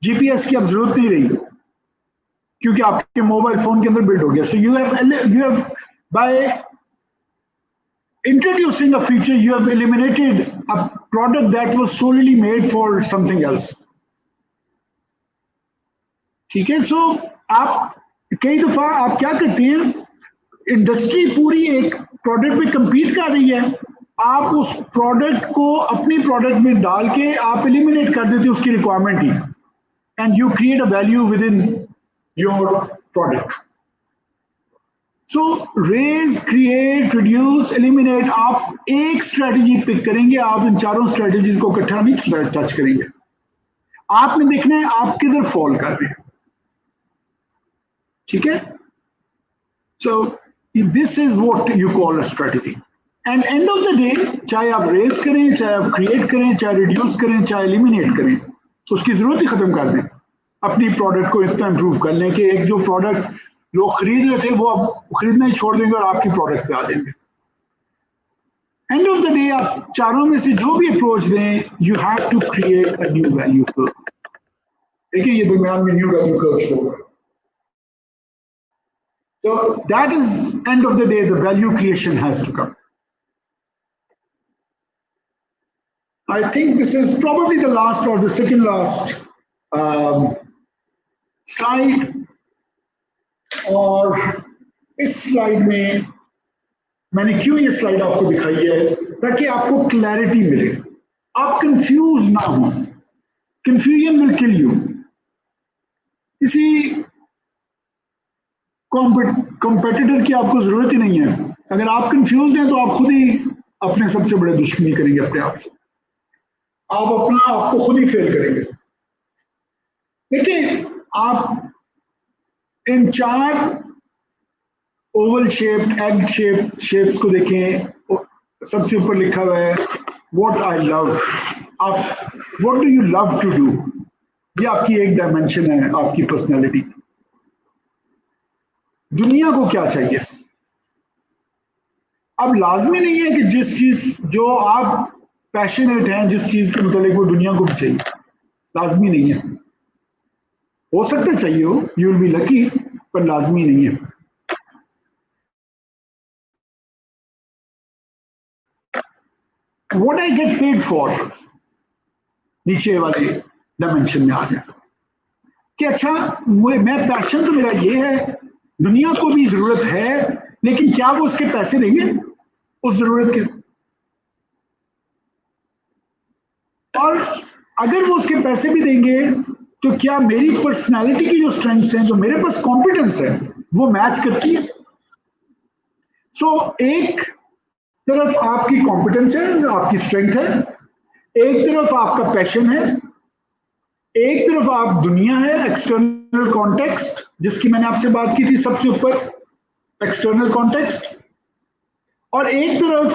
की अब जरूरत नहीं रही क्योंकि आपके मोबाइल फोन के अंदर बिल्ड हो गया। So you have by introducing a feature, you have eliminated a product that was solely made for something else. ठीक है, सो आप कई दफा आप क्या करते हैं, इंडस्ट्री पूरी एक प्रोडक्ट पे compete कर रही है, आप उस प्रोडक्ट को अपनी प्रोडक्ट में डाल के आप एलिमिनेट कर देते उसकी रिक्वायरमेंट ही, and you create a value within your product. So raise, create, reduce, eliminate, आप एक स्ट्रेटजी पिक करेंगे, आप इन चारों स्ट्रेटजीज को इकट्ठा नहीं टच करेंगे। आपने देखना है आप किधर फॉल कर रहे हैं। ठीक है, so this is what you call a strategy. And end of the day, चाहे आप रेज करें, चाहे आप क्रिएट करें, चाहे रिड्यूस करें, चाहे एलिमिनेट करें, तो उसकी जरूरत ही खत्म कर दें। अपनी प्रोडक्ट को इतना इंप्रूव कर लें कि एक जो प्रोडक्ट लोग खरीद रहे थे वो अब खरीदना ही छोड़ देंगे और आपकी प्रोडक्ट पे आ जाएंगे। एंड ऑफ द डे आप चारों में से जो भी अप्रोच दें, you have to create a new value curve. देखिए ये दरमियान में न्यू वैल्यू कर्व शो हो रहा है। So that is end of the day, the value creation has to come. I think this is probably the last or the second last slide. और इस slide में मैंने क्यों ये स्लाइड आपको दिखाई है, ताकि आपको क्लैरिटी मिले, आप कंफ्यूज ना हो। Confusion will kill you. किसी कॉम्पिटिटर की आपको जरूरत ही नहीं है। अगर आप कंफ्यूज हैं तो आप खुद ही अपने सबसे बड़े दुश्मनी करेंगे अपने आप से, आप अपना आपको खुद ही फेल करेंगे। देखिए आप इन 4 ओवल शेप एग शेप्स को देखें, सबसे ऊपर लिखा हुआ है व्हाट आई लव। आप what do you love to do, ये आपकी एक डायमेंशन है आपकी पर्सनैलिटी। दुनिया को क्या चाहिए? अब लाजमी नहीं है कि जिस चीज जो आप पैशनेट हैं, जिस चीज के मुतालिक वो दुनिया को भी चाहिए, लाजमी नहीं है। हो सकता चाहिए हो, यू विल बी लकी, पर लाजमी नहीं है। What I get paid for, नीचे वाले डायमेंशन में आ जाए कि अच्छा मैं पैशन तो मेरा ये है, दुनिया को भी जरूरत है, लेकिन क्या वो उसके पैसे देंगे उस जरूरत के? और अगर वो उसके पैसे भी देंगे तो क्या मेरी पर्सनालिटी की जो स्ट्रेंथ्स हैं, जो मेरे पास कॉम्पिटेंस है, वो मैच करती है? सो एक तरफ आपकी कॉम्पिटेंस है, आपकी स्ट्रेंथ है, एक तरफ आपका पैशन है, एक तरफ आप दुनिया है, एक्सटर्नल कॉन्टेक्स्ट, जिसकी मैंने आपसे बात की थी सबसे ऊपर, एक्सटर्नल कॉन्टेक्स्ट, और एक तरफ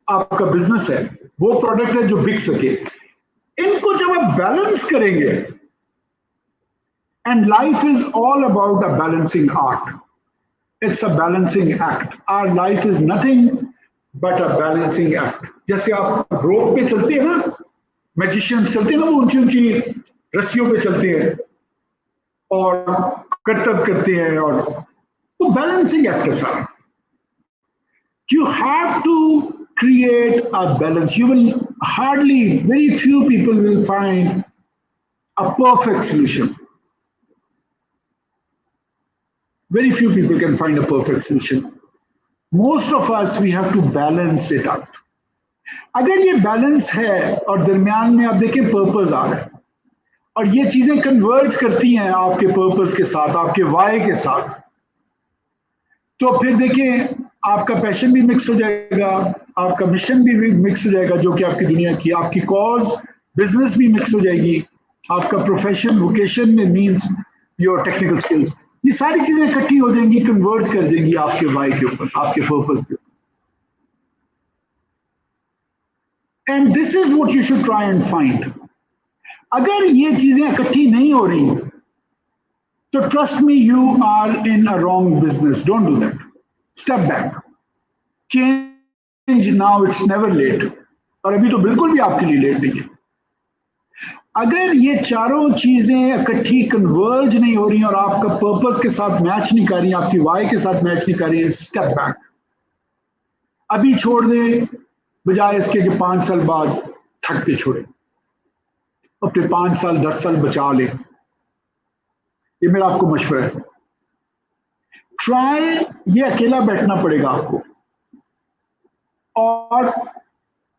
आपका बिजनेस है, वो प्रोडक्ट है जो बिक सके। इनको जब आप बैलेंस करेंगे, and life is all about a balancing art, it's a balancing act. Our life is nothing but a balancing act. जैसे आप रोप पे चलते हैं ना, मैजिशियंस चलते हैं ना, वो ऊंची ऊंची रस्सियों पे चलते हैं और करतब करते हैं, और वो बैलेंसिंग एक्ट है सारा। You have to create a balance. You will hardly, very few people will find a perfect solution. Very few people can find a perfect solution. Most of us, we have to balance it out. अगर ये balance है और दरमियान में आप देखें purpose आ रहा है, और ये चीजें कन्वर्ज करती हैं आपके पर्पस के साथ, आपके वाई के साथ, तो फिर देखिए आपका पैशन भी मिक्स हो जाएगा, आपका मिशन भी मिक्स हो जाएगा, जो कि आपकी दुनिया की, आपकी कॉज बिजनेस भी मिक्स हो जाएगी, आपका प्रोफेशन वोकेशन में मींस योर टेक्निकल स्किल्स, ये सारी चीजें इकट्ठी हो जाएंगी, कन्वर्ज कर जाएंगी आपके वाई के ऊपर, आपके पर्पस के ऊपर। And this is what you should try and find. अगर ये चीजें इकट्ठी नहीं हो रही तो trust me, you are in a wrong business. Don't do that. Step back, change now, it's never late. और अभी तो बिल्कुल भी आपके लिए लेट नहीं है। अगर ये चारों चीजें इकट्ठी कन्वर्ज नहीं हो रही और आपका पर्पस के साथ मैच नहीं कर रही, आपकी वाई के साथ मैच नहीं कर रही है, स्टेप बैक। अभी छोड़ दें, बजाय इसके कि 5 साल बाद थक के छोड़े। अपने 5 साल 10 साल बचा ले, ये मेरा आपको मशवरा है। ट्राई, ये अकेला बैठना पड़ेगा आपको, और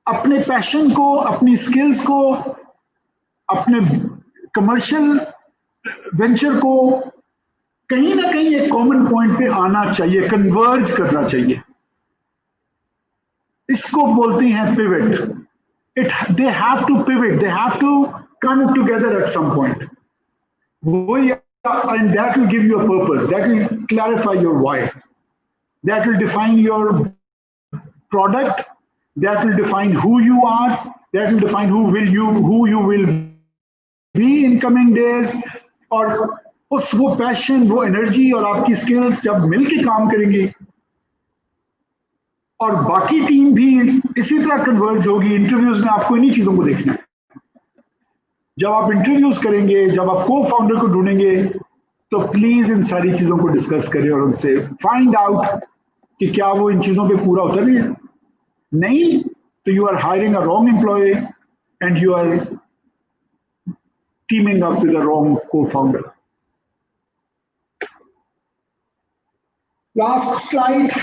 अपने पैशन को, अपनी स्किल्स को, अपने कमर्शियल वेंचर को कहीं ना कहीं एक कॉमन पॉइंट पे आना चाहिए, कन्वर्ज करना चाहिए। इसको बोलते हैं pivot. They have to pivot, they have to come together at some point. And that will give you a purpose. That will clarify your why. That will define your product. That will define who you are. That will define who you will be in coming days. Or वो passion, वो energy और आपकी skills जब मिलके काम करेंगी और बाकी टीम भी इसी तरह कन्वर्ज होगी। इंटरव्यूज में आपको इन्हीं चीजों को देखना है। जब आप इंटरव्यूज करेंगे, जब आप को फाउंडर को ढूंढेंगे, तो प्लीज इन सारी चीजों को डिस्कस करें और उनसे फाइंड आउट कि क्या वो इन चीजों पे पूरा उतर रही है। नहीं तो you are hiring a wrong employee and you are teaming up with the wrong co-founder. Last slide.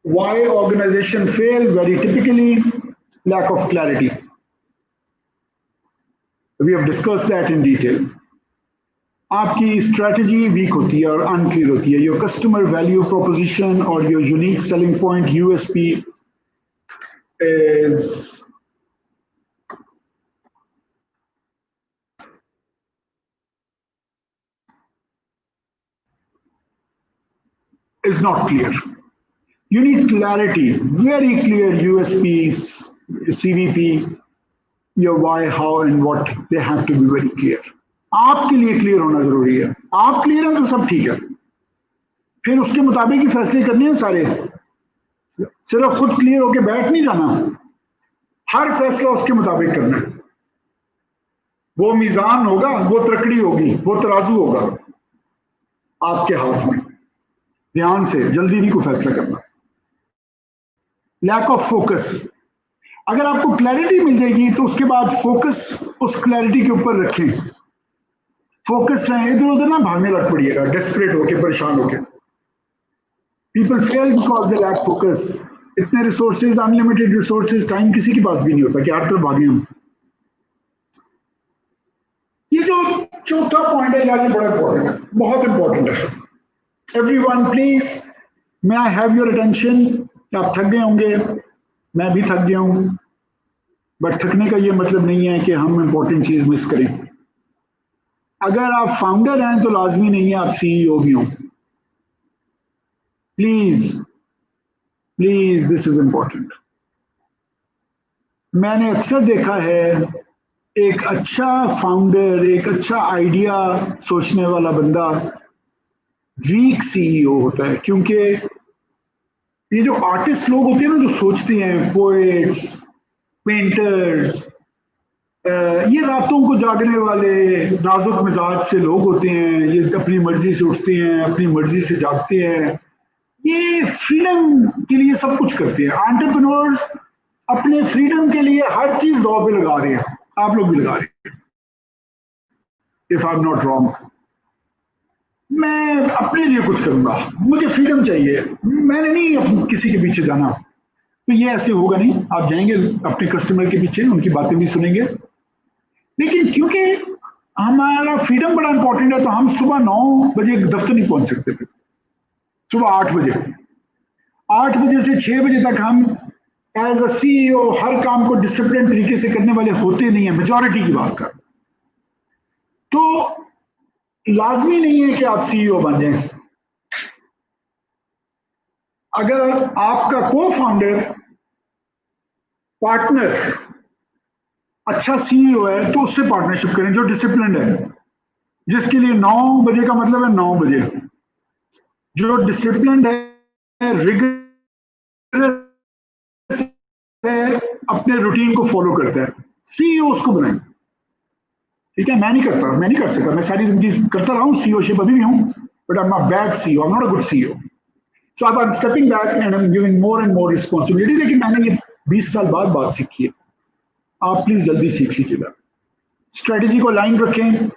Why organization fail? Very typically, lack of clarity. We have discussed that in detail. आपकी strategy weak होती है और unclear होती है. Your customer value proposition or your unique selling point (USP) is not clear. You need clarity, very clear USPs, CVP, your why, how and what, they have to be very clear. आपके लिए clear होना जरूरी है। आप clear हैं तो सब ठीक है, फिर उसके मुताबिक ही फैसले करने हैं सारे। सिर्फ खुद क्लियर होके बैठ नहीं जाना, हर फैसला उसके मुताबिक करना है। वो मीजान होगा, वो तकड़ी होगी, वो तराजू होगा आपके हाथ में। ध्यान से, जल्दी नहीं कोई फैसला करना। लैक ऑफ फोकस, अगर आपको क्लैरिटी मिल जाएगी तो उसके बाद फोकस उस क्लैरिटी के ऊपर रखें। फोकस रहें, इधर उधर ना भागने लग पड़िएगा डेस्परेट होके, परेशान होके। People fail because they lack focus. इतने रिसोर्सेज, अनलिमिटेड रिसोर्सेज, टाइम किसी के पास भी नहीं होता कि हर तरफ भागे हम। ये जो चौथा पॉइंट है यार, ये बड़ा इंपॉर्टेंट है, बहुत इंपॉर्टेंट है। Everyone please, may I have your attention. आप थक गए होंगे, मैं भी थक गया हूं, बट थकने का ये मतलब नहीं है कि हम इंपॉर्टेंट चीज मिस करें। अगर आप फाउंडर हैं तो लाजमी नहीं है आप सीईओ भी हों। Please please, this is important. मैंने अक्सर देखा है एक अच्छा फाउंडर, एक अच्छा आइडिया सोचने वाला बंदा वीक सीईओ होता है, क्योंकि ये जो आर्टिस्ट लोग होते हैं ना, जो सोचते हैं, पोएट्स, पेंटर्स, ये रातों को जागने वाले नाजुक मिजाज से लोग होते हैं। ये अपनी मर्जी से उठते हैं, अपनी मर्जी से जागते हैं, ये फ्रीडम के लिए सब कुछ करते हैं। एंटरप्रेन्योर्स अपने फ्रीडम के लिए हर चीज दांव पे लगा रहे हैं, आप लोग भी लगा रहे हैं। If I am not wrong, मैं अपने लिए कुछ करूंगा, मुझे फ्रीडम चाहिए, मैंने नहीं किसी के पीछे जाना। तो ये ऐसे होगा नहीं। आप जाएंगे अपने कस्टमर के पीछे, उनकी बातें भी सुनेंगे, लेकिन क्योंकि हमारा फ्रीडम बड़ा इंपॉर्टेंट है, तो हम सुबह 9 बजे दफ्तर नहीं पहुंच सकते थे। सुबह 8 बजे, 8 बजे से 6 बजे तक हम एज अ सीईओ हर काम को डिसिप्लिन तरीके से करने वाले होते नहीं है, मेजॉरिटी की बात कर। तो लाजमी नहीं है कि आप सीईओ बन जाएं। अगर आपका को फाउंडर, पार्टनर अच्छा सीईओ है तो उससे पार्टनरशिप करें जो डिसिप्लिन है, जिसके लिए 9 बजे का मतलब है 9 बजे, जो डिसिप्लिन है, रिगरस है, अपने रूटीन को फॉलो करता है, सीईओ उसको बनाएं। ठीक है, मैं नहीं करता, मैं नहीं कर सकता, मैं सारी जिंदगी करता रहा हूँ, सीईओशिप अभी भी हूँ, but I am a bad CEO, I am not a good CEO. So I M stepping back and I am giving more and more responsibility. लेकिन मैंने ये 20 साल बाद बात सीखी है, आप प्लीज जल्दी सीख लीजिएगा। स्ट्रेटेजी को लाइन रखें,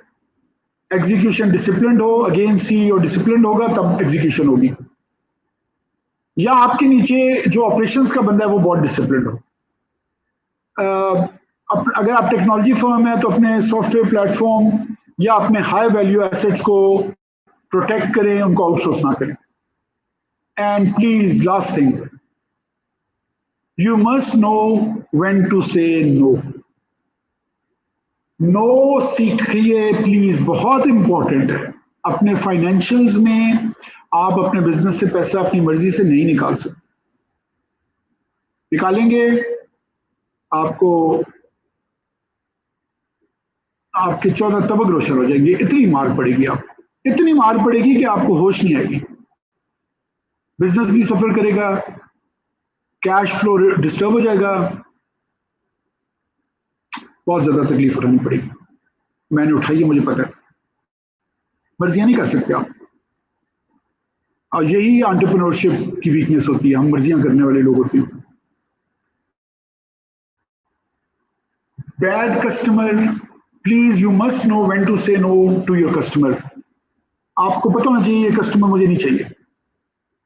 एग्जीक्यूशन डिसिप्लिन हो, अगेन सीईओ डिसिप्लिन होगा तब एग्जीक्यूशन होगी। या आपके नीचे जो ऑपरेशंस का बंदा है वो बहुत डिसिप्लिन हो। अगर आप टेक्नोलॉजी फर्म है तो अपने सॉफ्टवेयर प्लेटफॉर्म या अपने हाई वैल्यू एसेट्स को प्रोटेक्ट करें, उनको आउटसोर्स ना करें। And please last thing, you must know when to say no. No सीखिए प्लीज, बहुत इंपॉर्टेंट है। अपने फाइनेंशियल्स में आप अपने बिजनेस से पैसा अपनी मर्जी से नहीं निकाल सकते। निकालेंगे आपको, आपके 14 तबक रोशन हो जाएंगे, इतनी मार पड़ेगी आपको। इतनी मार पड़ेगी कि आपको होश नहीं आएगी, बिजनेस भी सफर करेगा, कैश फ्लो डिस्टर्ब हो जाएगा, बहुत ज्यादा तकलीफ उठानी पड़ेगी। मैंने उठाई है, मुझे पता है। मर्जियां नहीं कर सकते आप, और यही एंटरप्रेन्योरशिप की वीकनेस होती है, हम मर्जियां करने वाले लोग होते हैं। Bad customer, please you must know when to say no to your customer. आपको पता होना चाहिए ये कस्टमर मुझे नहीं चाहिए,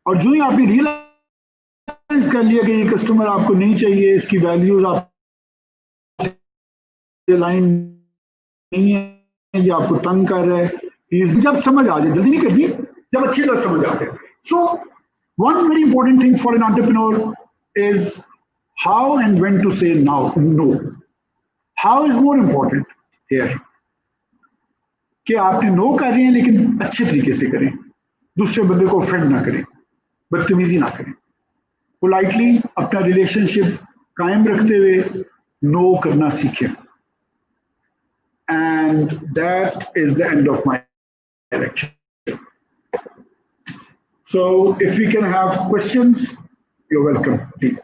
और जो ही आपने रियलाइज कर लिया कि ये कस्टमर आपको नहीं चाहिए, इसकी वैल्यूज आप लाइन नहीं है, ये आपको तंग कर रहा है, जब समझ आ जाए, जल्दी नहीं करनी, जब अच्छी तरह समझ आ जाए। So one very important thing for an entrepreneur is how and when to say now no. How is more important here, कि आपने नो कर रहे हैं लेकिन अच्छे तरीके से करें, दूसरे बंदे को ऑफेंड ना करें, बदतमीजी ना करें, पोलाइटली अपना रिलेशनशिप कायम रखते हुए नो करना सीखें। And that is the end of my lecture. So if we can have questions, you're welcome, please.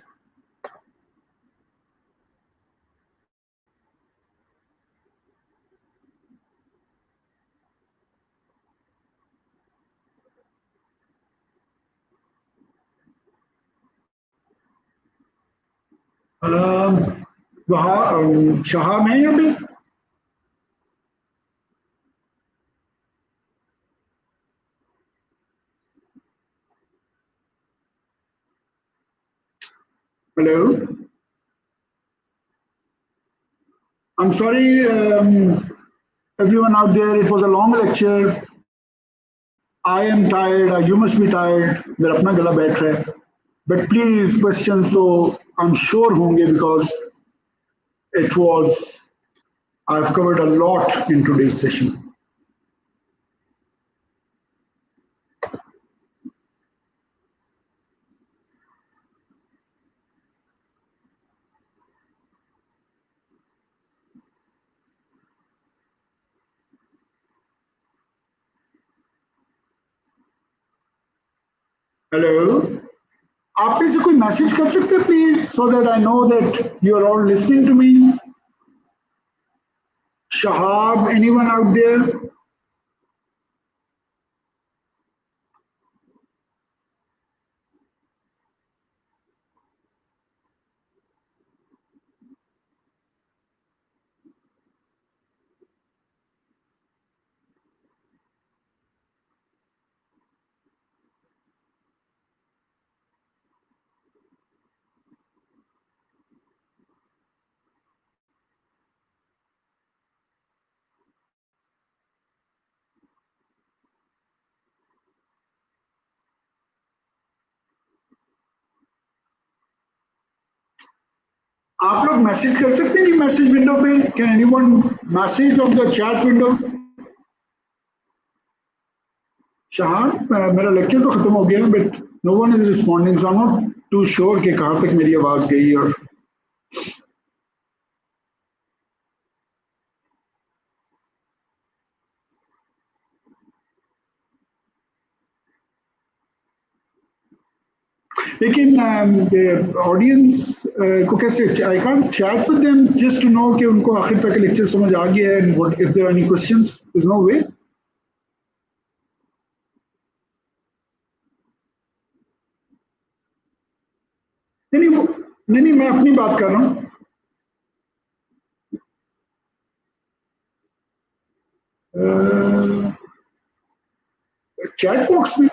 वहाँ शाह में यहाँ पे hello, I'm sorry, everyone out there, it was a long lecture. I am tired, you must be tired, मेरा अपना गला बैठ रहा है, but please questions तो I'm sure होंगे, because it was, I've covered a lot in today's session. Hello, आप में से कोई मैसेज कर सकते हैं please, so that I know that you are all listening to me. Shahab, anyone out there? आप लोग मैसेज कर सकते हैं मैसेज विंडो पे? Can anyone message of the chat window? Shahab, मेरा लेक्चर तो खत्म हो गया, but no one is responding, so I am not too sure कि कहाँ तक मेरी आवाज गई। और लेकिन ऑडियंस को कैसे, I can't chat with them just to know कि उनको आखिर तक लेक्चर समझ आ गया है, and what if there are any questions, there is no way. नहीं नहीं नहीं, मैं अपनी बात कर रहा हूँ। चैट बॉक्स में,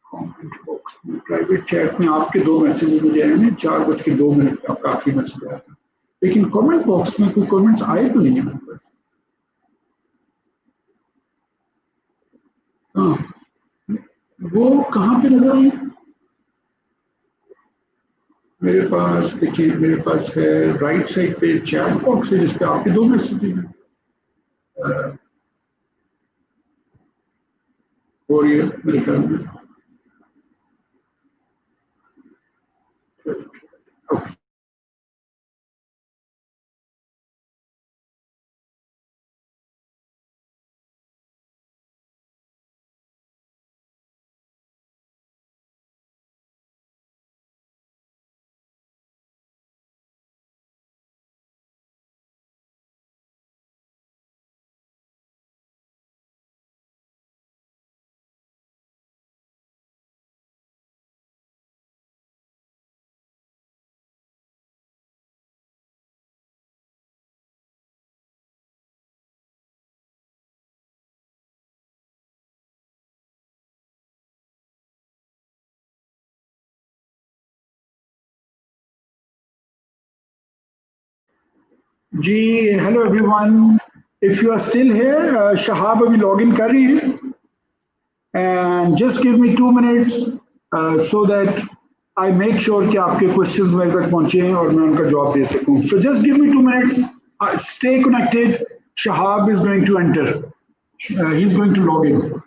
कमेंट बॉक्स में, प्राइवेट चैट में आपके दो मैसेज मुझे आए हैं, 4:02 का आपका आखिरी मैसेज आया था, लेकिन कमेंट बॉक्स में कोई कमेंट्स आए तो नहीं है मेरे पास। हाँ, वो कहाँ पे नजर आई? मेरे पास देखिए, मेरे पास है राइट साइड पे चैट बॉक्स है जिसपे आपके दो मैसेजेस हैं, और ये मेरे ख्याल में जी, hello everyone, if you are still here, Shahab अभी लॉग इन कर रही हैं and just give me 2 minutes so that I make sure कि आपके क्वेश्चंस मेरे तक पहुंचे हैं और मैं उनका जवाब दे सकूं. So just give me 2 minutes, stay connected. Shahab is going to enter, he is going to log in.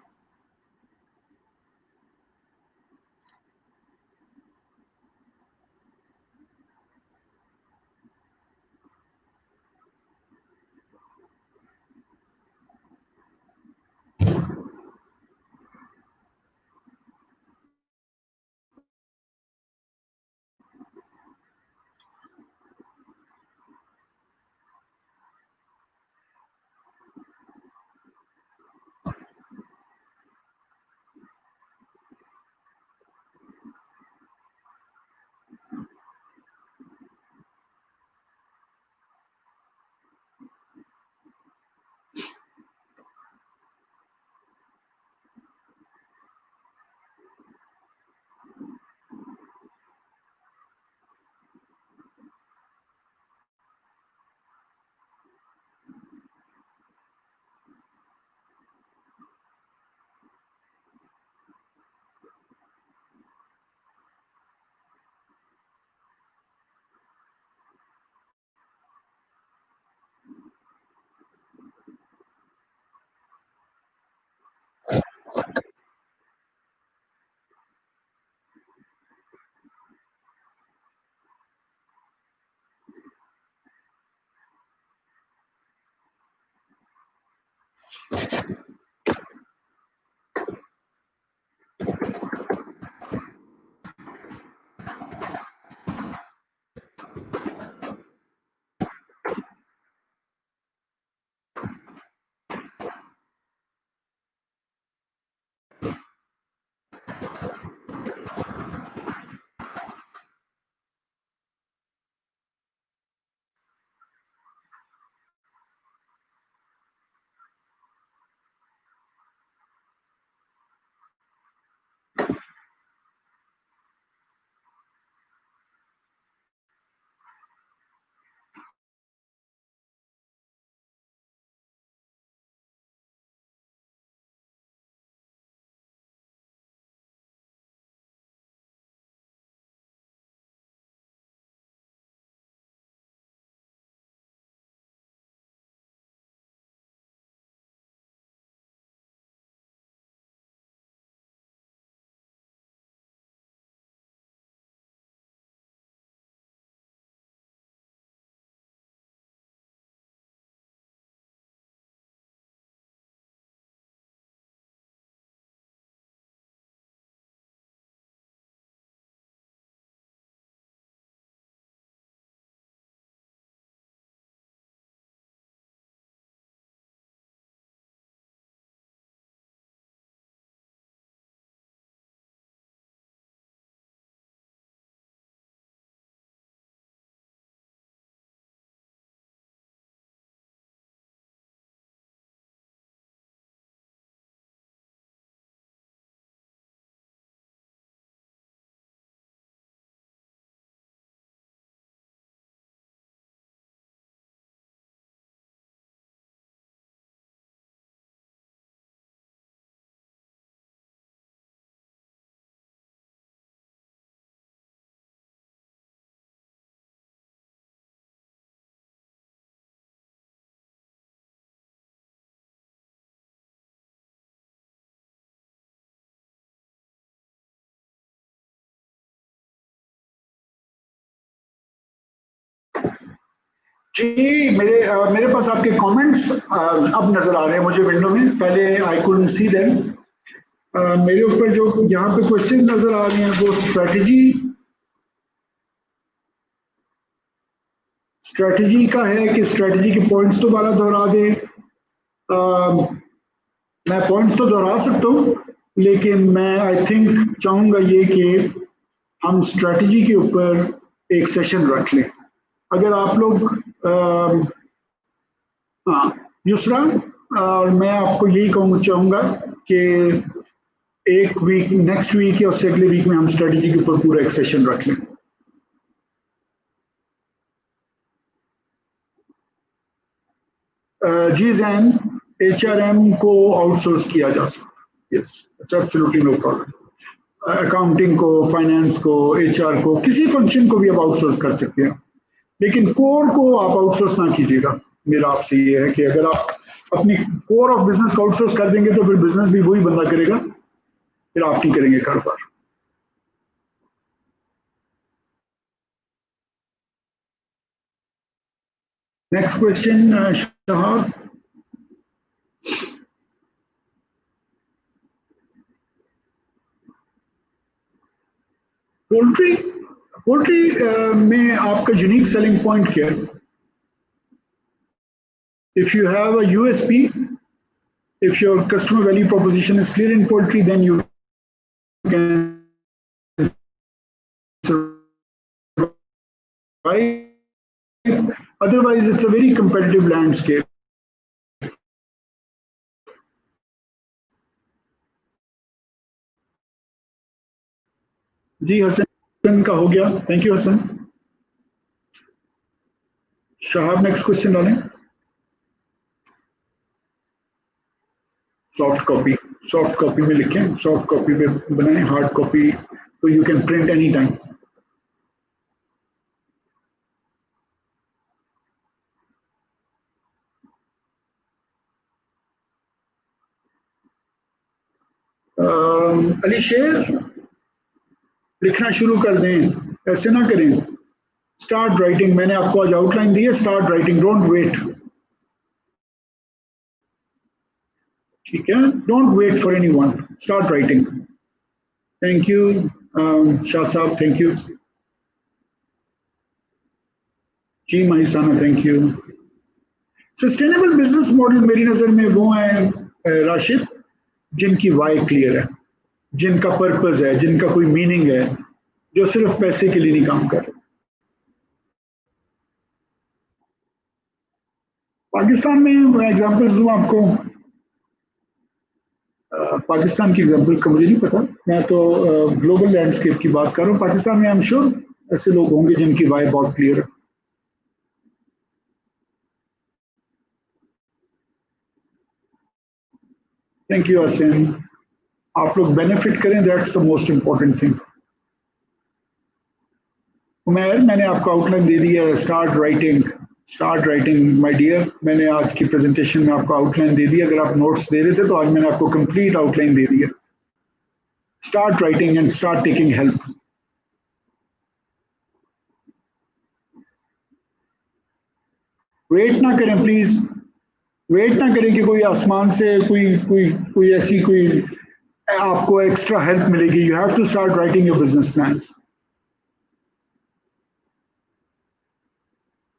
जी, मेरे पास आपके कमेंट्स अब नजर आ रहे हैं मुझे विंडो में. पहले आई कुडंट सी देम. मेरे ऊपर जो यहाँ पे क्वेश्चन नजर आ रहे हैं वो स्ट्रेटजी का है कि स्ट्रेटजी के पॉइंट्स दोबारा दोहरा दें. मैं पॉइंट्स तो दोहरा सकता हूँ, लेकिन मैं आई थिंक चाहूँगा ये कि हम स्ट्रेटजी के ऊपर एक सेशन रख लें. अगर आप लोग हाँ, युसरा, और मैं आपको यही कहूँ चाहूँगा कि एक वीक, नेक्स्ट वीक या उससे अगले वीक में हम स्ट्रेटजी के ऊपर पूरा एक सेशन रख लें. जी जैन, HRM को आउटसोर्स किया जा सकता है। Yes, it's absolutely no problem. Accounting को, फाइनेंस को, HR को, किसी फंक्शन को भी आप आउटसोर्स कर सकते हैं, लेकिन कोर को आप आउटसोर्स ना कीजिएगा। मेरा आपसे ये है कि अगर आप अपनी कोर ऑफ बिजनेस को आउटसोर्स कर देंगे तो फिर बिजनेस भी वही बंदा करेगा, फिर आप नहीं करेंगे कारोबार। Next question, Shahab. Poultry, poultry में आपका यूनिक सेलिंग पॉइंट क्या है? If you have a USP, if your customer value proposition is clear in poultry, then you can survive. Otherwise, it's a very competitive landscape. Ji Hasan का हो गया, thank you Hasan. Shahab next question डालें। Soft copy, soft copy में लिखें, soft copy पे बनाएं, hard copy तो you can print any time. Ali Sher, लिखना शुरू कर दें, ऐसे ना करें। स्टार्ट राइटिंग, मैंने आपको आज आउटलाइन दी है, स्टार्ट राइटिंग, डोंट वेट। ठीक है, don't wait for anyone, start writing. Thank you Shah Sahab, thank you. जी Mehsana, thank you. Sustainable business model मेरी नजर में वो है राशिद, जिनकी वाई क्लियर है, जिनका पर्पस है, जिनका कोई मीनिंग है, जो सिर्फ पैसे के लिए नहीं काम कर रहे। पाकिस्तान में मैं एग्जांपल्स दूं आपको, पाकिस्तान की एग्जांपल्स का मुझे नहीं पता, मैं तो ग्लोबल लैंडस्केप की बात कर रहा हूँ। पाकिस्तान में आई एम श्योर ऐसे लोग होंगे जिनकी वाई बहुत क्लियर है। थैंक यू हसन, आप लोग बेनिफिट करें, that's the most important thing. Umair, मैंने आपको आउटलाइन दे दी है, start writing, start writing my dear. मैंने आज की प्रेजेंटेशन में आपको आउटलाइन दे दी, अगर आप नोट्स दे रहे थे तो आज मैंने आपको कंप्लीट आउटलाइन दे दी है। Start writing and start taking help. Wait ना करें प्लीज, वेट ना करें कि कोई आसमान से कोई कोई कोई ऐसी कोई आपको एक्स्ट्रा हेल्प मिलेगी। You have to start writing your business plans.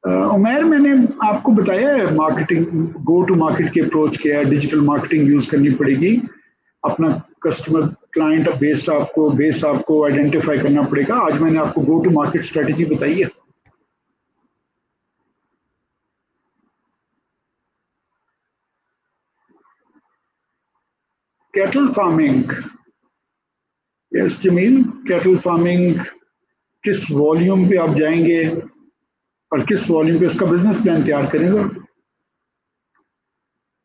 Umair, मैंने आपको बताया है मार्केटिंग, गो टू मार्केट की अप्रोच क्या है, डिजिटल मार्केटिंग यूज करनी पड़ेगी, अपना कस्टमर क्लाइंट बेस आपको आइडेंटिफाई करना पड़ेगा। आज मैंने आपको गो टू मार्केट स्ट्रेटेजी बताई है। Cattle farming, yes Jamil, cattle farming किस वॉल्यूम पे आप जाएंगे और किस वॉल्यूम पे उसका बिजनेस प्लान तैयार करेंगे,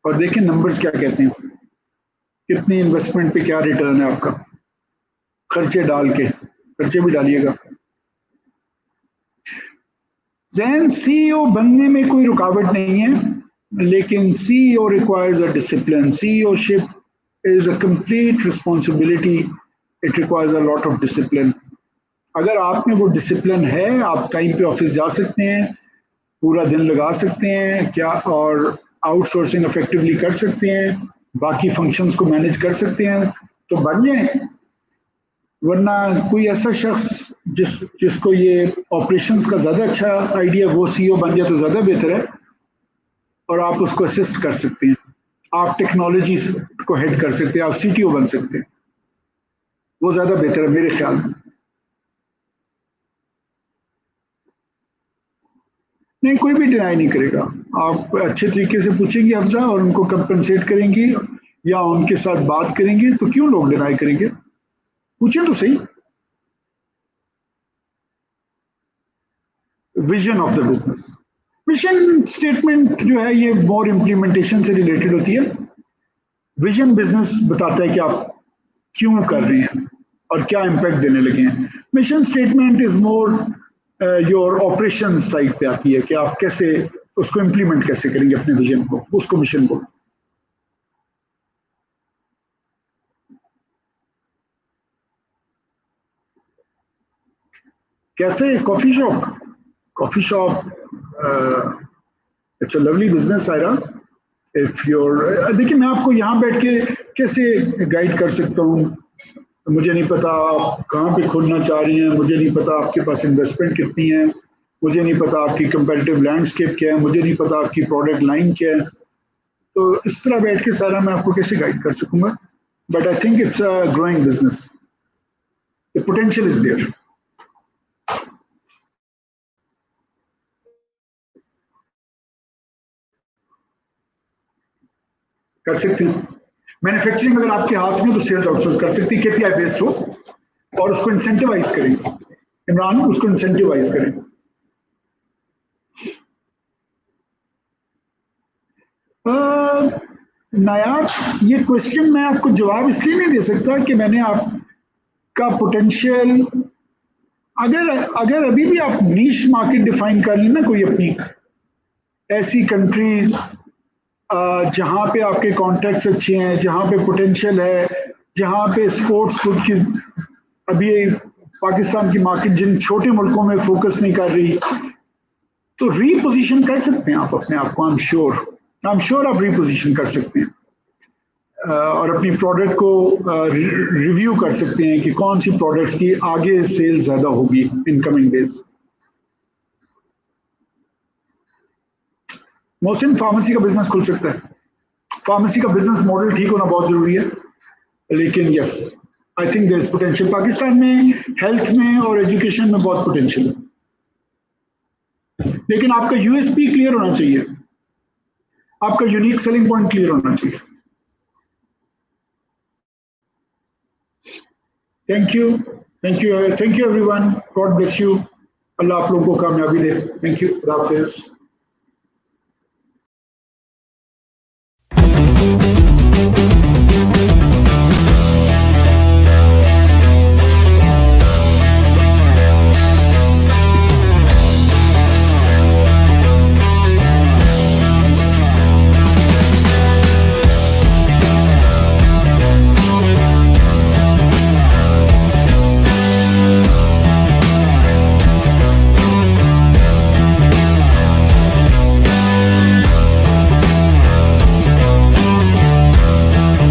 और देखिए नंबर्स क्या कहते हैं, कितनी इन्वेस्टमेंट पे क्या रिटर्न है आपका, खर्चे डाल के, खर्चे भी डालिएगा। जैन, सीईओ बनने में कोई रुकावट नहीं है, लेकिन CEO requires a discipline. CEOship is a complete responsibility, it requires a lot of discipline. अगर आप में वो डिसिप्लिन है, आप टाइम पे ऑफिस जा सकते हैं, पूरा दिन लगा सकते हैं क्या, और आउटसोर्सिंग इफेक्टिवली कर सकते हैं, बाकी फंक्शंस को मैनेज कर सकते हैं, तो बन जाए। वरना कोई ऐसा शख्स जिसको ये ऑपरेशंस का ज्यादा अच्छा आइडिया, वो सीईओ बन जाए तो ज्यादा बेहतर है, और आप उसको असिस्ट कर सकते हैं, आप टेक्नोलॉजी को हेड कर सकते हैं, आप CTO बन सकते हैं, वो ज्यादा बेहतर है मेरे ख्याल में। नहीं, कोई भी डिनाई नहीं करेगा। आप अच्छे तरीके से पूछेंगे अफजा और उनको कंपनसेट करेंगी या उनके साथ बात करेंगे, तो क्यों लोग डिनाई करेंगे? पूछे तो सही। Vision of the business, vision statement जो है ये मोर इम्प्लीमेंटेशन से रिलेटेड होती है। विजन बिजनेस बताता है कि आप क्यों कर रहे हैं और क्या इम्पैक्ट देने लगे हैं। Mission statement is more your operation side पे आती है कि आप कैसे उसको इम्प्लीमेंट कैसे करेंगे अपने विजन को, उसको मिशन को। Cafe coffee shop it's a lovely business Ayra. If your देखिए मैं आपको यहाँ बैठ के कैसे गाइड कर सकता हूँ, मुझे नहीं पता आप कहाँ पे खोलना चाह रही हैं, मुझे नहीं पता आपके पास इन्वेस्टमेंट कितनी है, मुझे नहीं पता आपकी कंपेटिटिव लैंडस्केप क्या है, मुझे नहीं पता आपकी प्रोडक्ट लाइन क्या है। तो इस तरह बैठ के सारा मैं आपको कैसे गाइड कर सकूंगा। But I think it's a growing business, the potential is there. कर सकती हैं मैन्युफैक्चरिंग अगर आपके हाथ में तो सेल्स आउटसोर्स कर सकती है, केपीआई बेस्ड हो और उसको इंसेंटिवाइज करें। इमरान उसको इंसेंटिवाइज करें। नायाब ये क्वेश्चन मैं आपको जवाब इसलिए नहीं दे सकता कि मैंने आपका पोटेंशियल, अगर अगर अभी भी आप नीश मार्केट डिफाइन कर ली ना कोई अपनी, ऐसी कंट्रीज जहाँ पे आपके कॉन्टैक्ट्स अच्छे हैं, जहाँ पे पोटेंशियल है, जहाँ पे स्पोर्ट्स खुद की अभी पाकिस्तान की मार्केट जिन छोटे मुल्कों में फोकस नहीं कर रही, तो रीपोजिशन कर सकते हैं आप अपने आप को। आई एम श्योर आप रीपोजिशन कर सकते हैं और अपनी प्रोडक्ट को रिव्यू कर सकते हैं कि कौन सी प्रोडक्ट्स की आगे सेल ज्यादा होगी in coming days. Mohsin pharmacy का बिजनेस खुल सकता है। फार्मेसी का बिजनेस मॉडल ठीक होना बहुत जरूरी है, लेकिन yes I think there is potential. Pakistan में हेल्थ में और एजुकेशन में बहुत पोटेंशियल है, लेकिन आपका यूएसपी क्लियर होना चाहिए, आपका यूनिक सेलिंग पॉइंट क्लियर होना चाहिए। Thank you everyone, God bless you. Allah आप लोगों को कामयाबी दे। थैंक यू, खुदा हाफिज़।